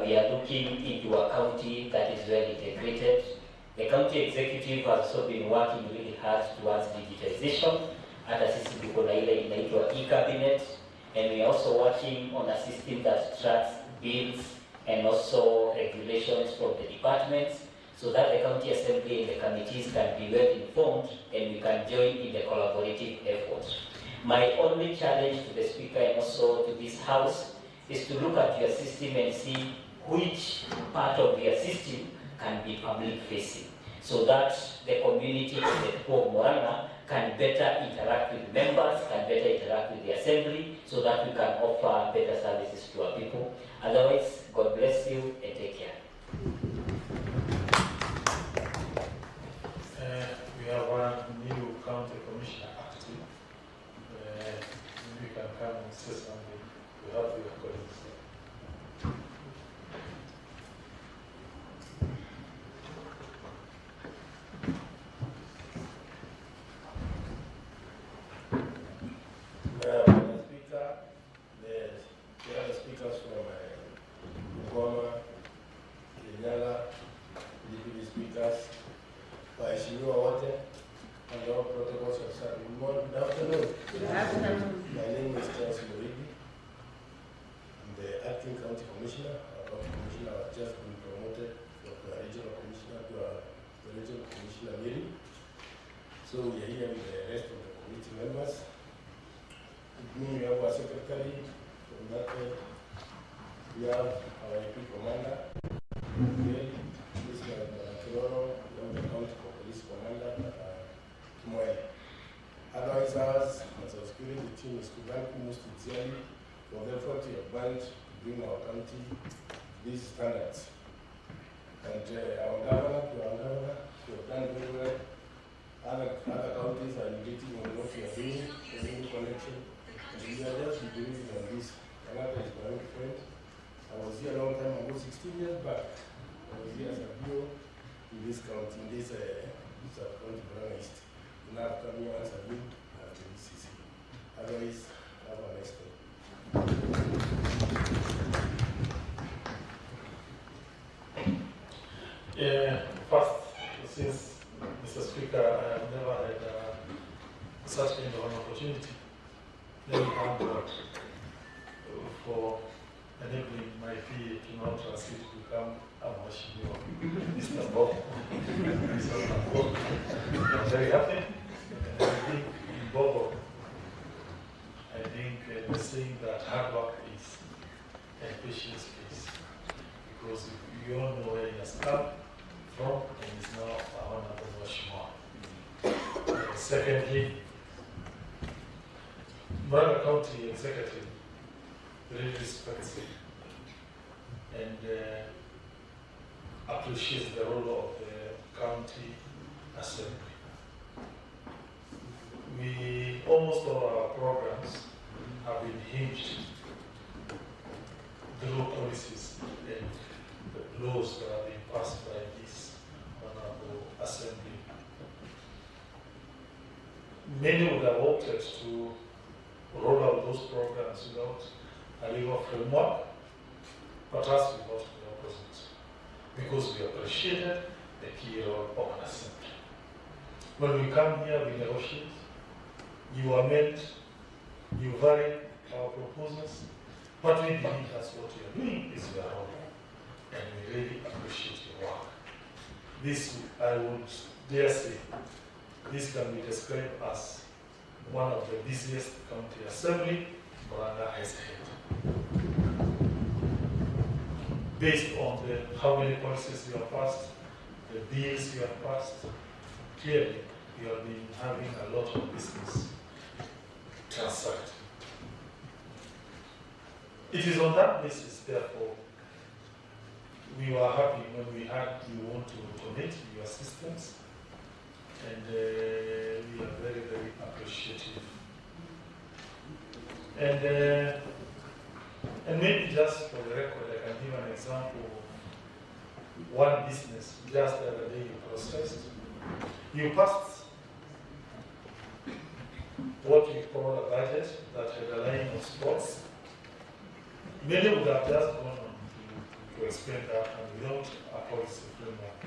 We are looking into a county that is well integrated. The county executive has also been working really hard towards digitization. Hata sisi tuko na ile inaitwa e-cabinet, and we are also working on a system that tracks bills and also regulations from the departments, so that the county assembly and the committees can be well informed and we can join in the collaborative effort. My only challenge to the Speaker and also to this House is to look at your system and see which part of your system can be public facing, so that the community and the people of Murang'a can better interact with members, can better interact with the assembly, so that we can offer better services to our people. Otherwise, God bless you and take care. We have one new county commissioner active. We can come and say something to help your colleagues. Mr. Speaker, the other speakers from Ngoma, Kenyala, deputy speakers, waheshimiwa wote, and all protocols of service. Good afternoon. Good afternoon. My name is Charles Murigi. I'm the acting acting county commissioner. Our county commissioner has just been promoted from the regional commissioner to the regional commissioner meeting. So we are here with the rest of the committee members. With me, we have our secretary from that way. We have our AP commander, this is Kiloro, we have the county police commander, Kimoe. Advisors, as a security team, is to thank most sincerely for the effort you have done to bring our county these standards. And our governor, you have done very well. Other counties are engaging on what we are doing, the new connection. And we are just beginning on this. Another is my own friend. I was here a long time ago, 16 years back. I was here as a bureau in this county, in this county, Murang'a East. Now I've come here as a new as the BCC. Otherwise, have a nice day. First, since Mr. Speaker, I have never had such kind of an opportunity. Let me thank God for enabling my PA to now translate to become a Mheshimiwa, Mr. Bob. I'm very happy. And I think in Bobo, I think the saying that hard work is and patience pays. Because you all know where he has come from and is now a honorable Mheshimiwa. Secondly, Murang'a County Executive really respects it and appreciates the role of the county assembly. Almost all our programs have been hinged through policies and laws that have been passed by this honorable assembly. Many would have opted to roll out those programs without a legal framework, but us we got the opposite, because we appreciated the key role of an assembly. When we come here, we negotiate. You amend, you vary our proposals, but we believe that's what you are doing is your role, and we really appreciate your work. This, I would dare say, this can be described as one of the busiest county assembly Murang'a has had. Based on how many policies you have passed, the bills you have passed, clearly you have been having a lot of business transacted. It is on that basis, therefore, we were happy when we had you want to donate your assistance, and we are very, very appreciative. And maybe just for the record, I can give an example of one business just the other day you processed. You passed what we call a budget that had a line of sports. Many would have just gone on to explain that and without a policy framework.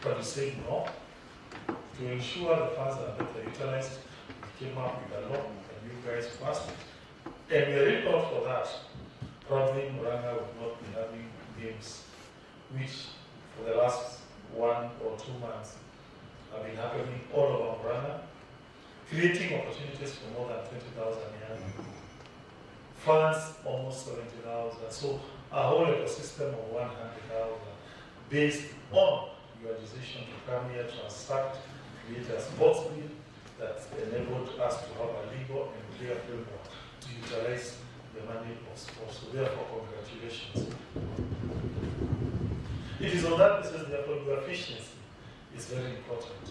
But we said no. To ensure the funds are better utilized, we came up with a law and you guys passed it. And we are really proud for that. Probably Murang'a would not be having games, which for the last 1 or 2 months have been happening all over Murang'a, creating opportunities for more than 20,000 young. Funds almost 70,000. So a whole ecosystem of 100,000 based on your decision to come here, transact, create a sports bill that enabled us to have a legal and clear framework to utilize the money of sports. So therefore, congratulations. It is on that basis, therefore, your efficiency is very important.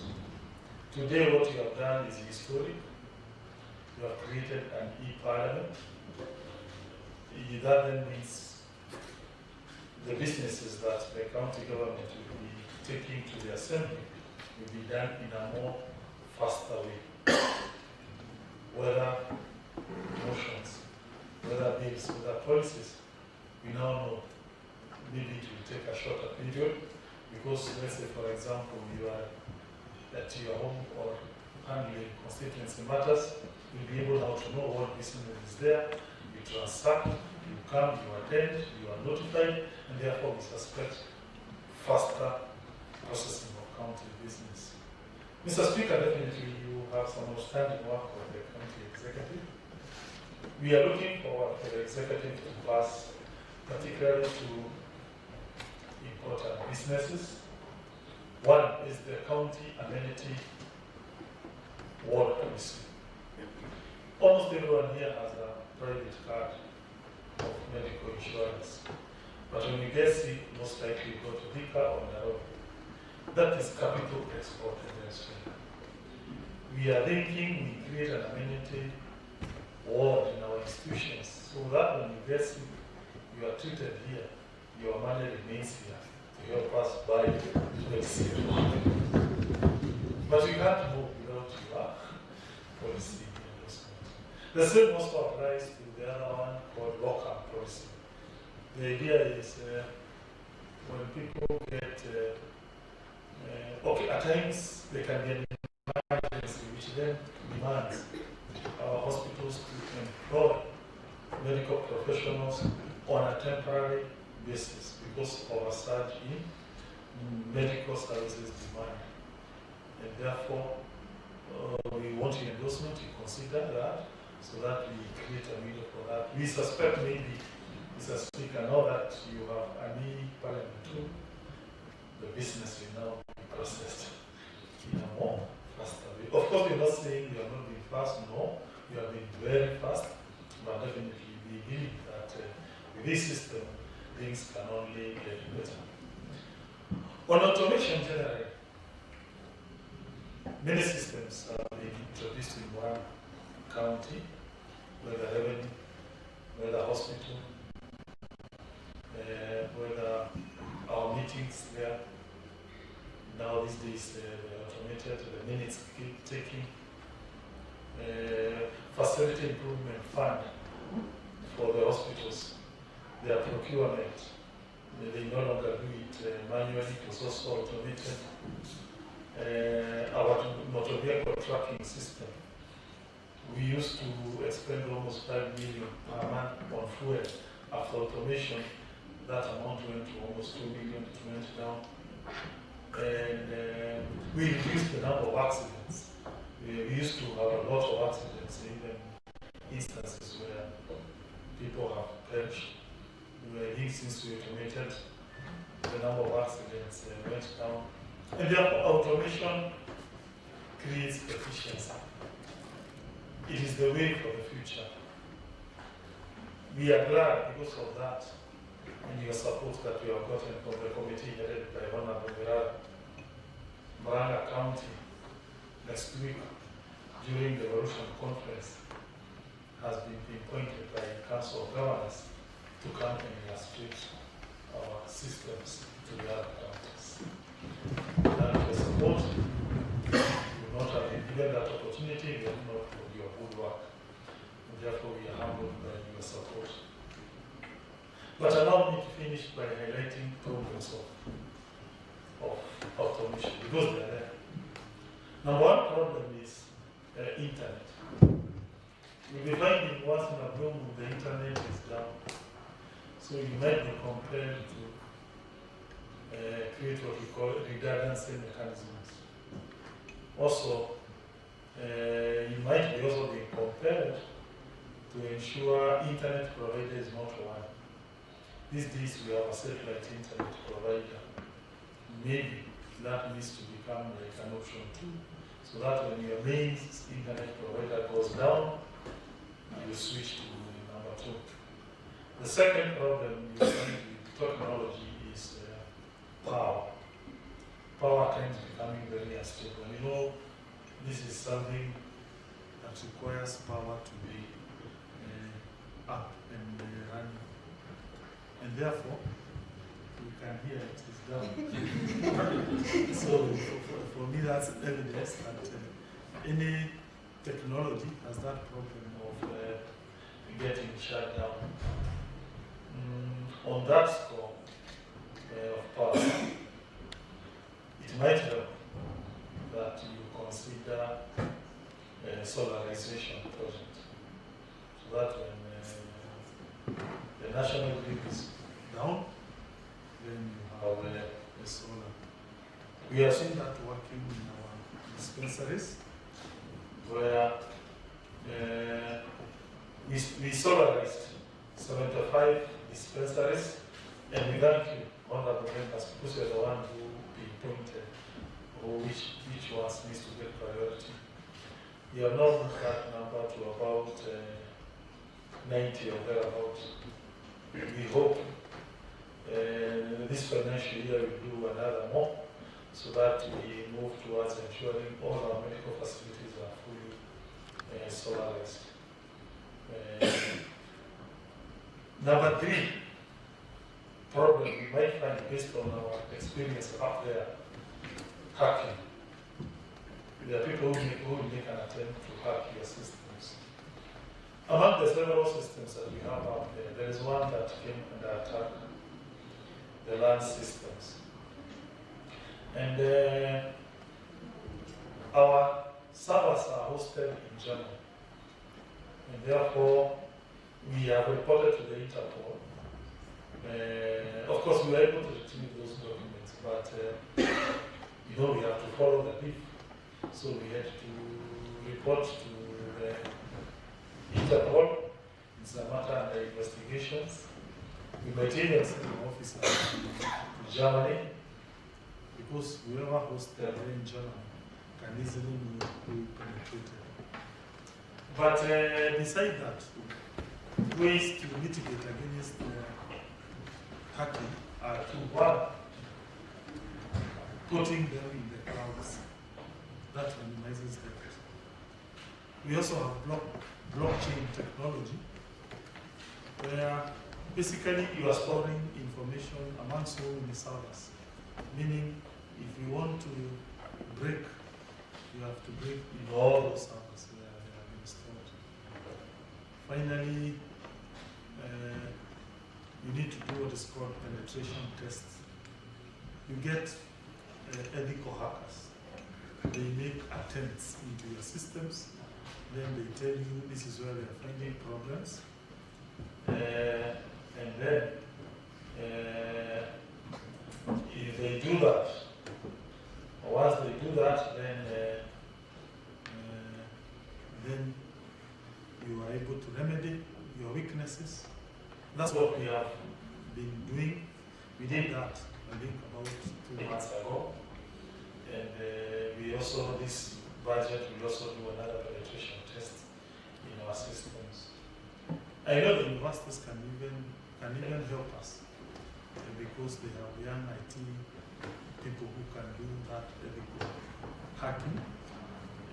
Today, what you have done is historic. You have created an e-parliament. That then means the businesses that the county government will be taking to the assembly will be done in a more faster way. Whether motions, whether bills, whether policies, we now know maybe it will take a shorter period because, let's say, for example, you are at your home or handling constituency matters, you'll be able now to know what business is there, you transact, You come, you attend, you are notified, and therefore we suspect faster processing of county business. Mr. Speaker, definitely you have some outstanding work on the county executive. We are looking forward for the executive to pass, particularly to important businesses. One is the county amenity ward policy. Almost everyone here has a private card of medical insurance. But when you get sick, most likely you go to Vika or Nairobi. That is capital export industry. We are thinking we create an amenity ward in our institutions so that when you get sick, you are treated here, your money remains here to help us buy medicine. But you can't move without your policy endorsement. The same also applies to the other one called local policy. The idea is when people get, okay, at times there can be an emergency which then demands our hospitals to employ medical professionals on a temporary basis because of a surge in medical services demand. And therefore, we want your endorsement to consider that so that we create a window for that. We suspect maybe, Mr. Speaker, now that you have a new parliament too, the business will now be processed in a more faster way. Of course, we're not saying you have not been fast, no, you have been very fast, but definitely we believe that with this system, things can only get better. On automation generally, many systems are being introduced in one county, whether revenue, whether hospital, whether our meetings there. Now these days they're automated, the minutes keep taking. Facility improvement fund for the hospitals, their procurement, they no longer do it manually, it was also automated. Our motor vehicle tracking system, we used to expend almost 5 million per month on fuel. After automation, that amount went to almost 2 million, it went down. And we reduced the number of accidents. We used to have a lot of accidents, even instances where people have perished. Since we automated, the number of accidents went down. And therefore, automation creates efficiency. It is the way for the future. We are glad because of that and your support that we have gotten from the committee headed by Honorable Murang'a County next week during the Evolution Conference has been appointed by Council of Governors to come and illustrate our systems to the other counties. And the support will not have been given that opportunity, we have not for your good work. And therefore, we are humbled by your support. But allow me to finish by highlighting problems of automation, because they are there. Number one problem is internet. You'll be finding once in a blue moon the internet is down. So you might be compelled to create what we call redundancy mechanisms. Also, you might be also be compelled to ensure internet provider is not one. These days we have a satellite internet provider. Maybe that needs to become like an option too, so that when your main internet provider goes down, you switch to number two. The second problem you find with technology is power. Power times becoming very unstable. You know, this is something that requires power to be up and running. And therefore, we can hear it is down. So for me, that's evidence that any technology has that problem of getting shut down. On that score of power, it might help that you consider a solarization project, so that when national grid is down, then you have a solar. We have seen that working in our dispensaries, where we solarized 75 dispensaries, and we thank you, honorable members, because you're the one who pinpointed which ones needs to get priority. We have now moved that number to about 90 or thereabouts. We hope this financial year we do another more, so that we move towards ensuring all our medical facilities are fully solarized. Number 3 problem we might find based on our experience up there, hacking. There are people who make an attempt to hack your systems. Among the several systems that we have out there is one that came under attack, the land systems. And our servers are hosted in Germany. And therefore, we have reported to the Interpol. Of course, we were able to retrieve those documents, but you know, we have to follow the brief. So we had to report to the Interpol. It's a matter under investigations. We might even send an officer to Germany, because whoever hosts their in Germany can easily be penetrated. But beside that, ways to mitigate against hacking are to, one, putting them in the clouds. That minimizes the risk. We also have blockchain technology, where basically you are storing information among so many servers. Meaning, if you want to break, you have to break in all those servers where they have been stored. Finally, you need to do what is called penetration tests. You get ethical hackers. They make attempts into your systems, then they tell you this is where they are finding problems, and then if they do that, or once they do that, then you are able to remedy your weaknesses. That's what we have been doing. We did that, I think, about 2 months ago. And we also, this budget, we also do another penetration test in our systems. I know the universities can even help us, because they have young IT people who can do that ethical hacking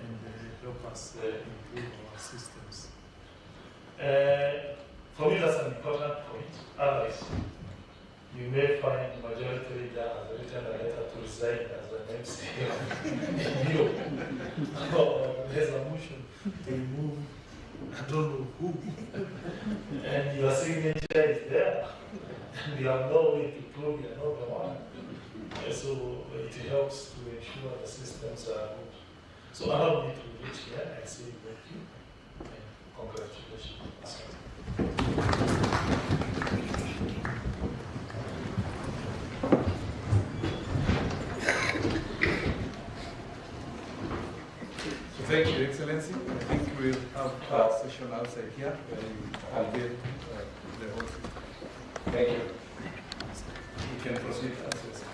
and help us improve our systems. For me, that's an important point. Otherwise, you may find the majority leader has written a letter to resign as an MC. There's a motion to remove, I don't know who, and your signature is there. We have no way to prove you're not the one. So it helps to ensure the systems are good. So allow me to reach here and say thank you and congratulations. Thank you, Excellency. I think we'll have a session outside here where you will get the whole thing. Thank you. You can proceed as you say.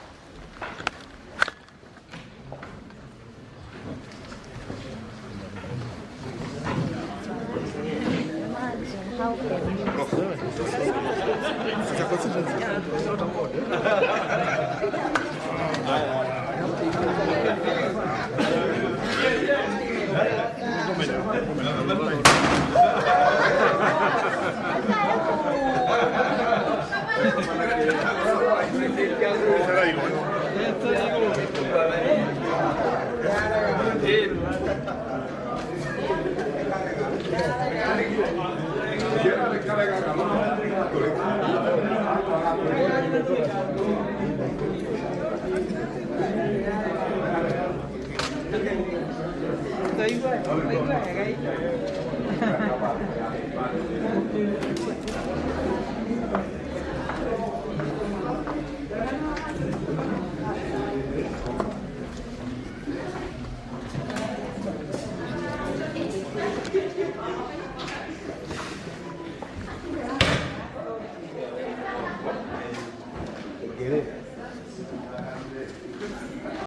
Estoy igual,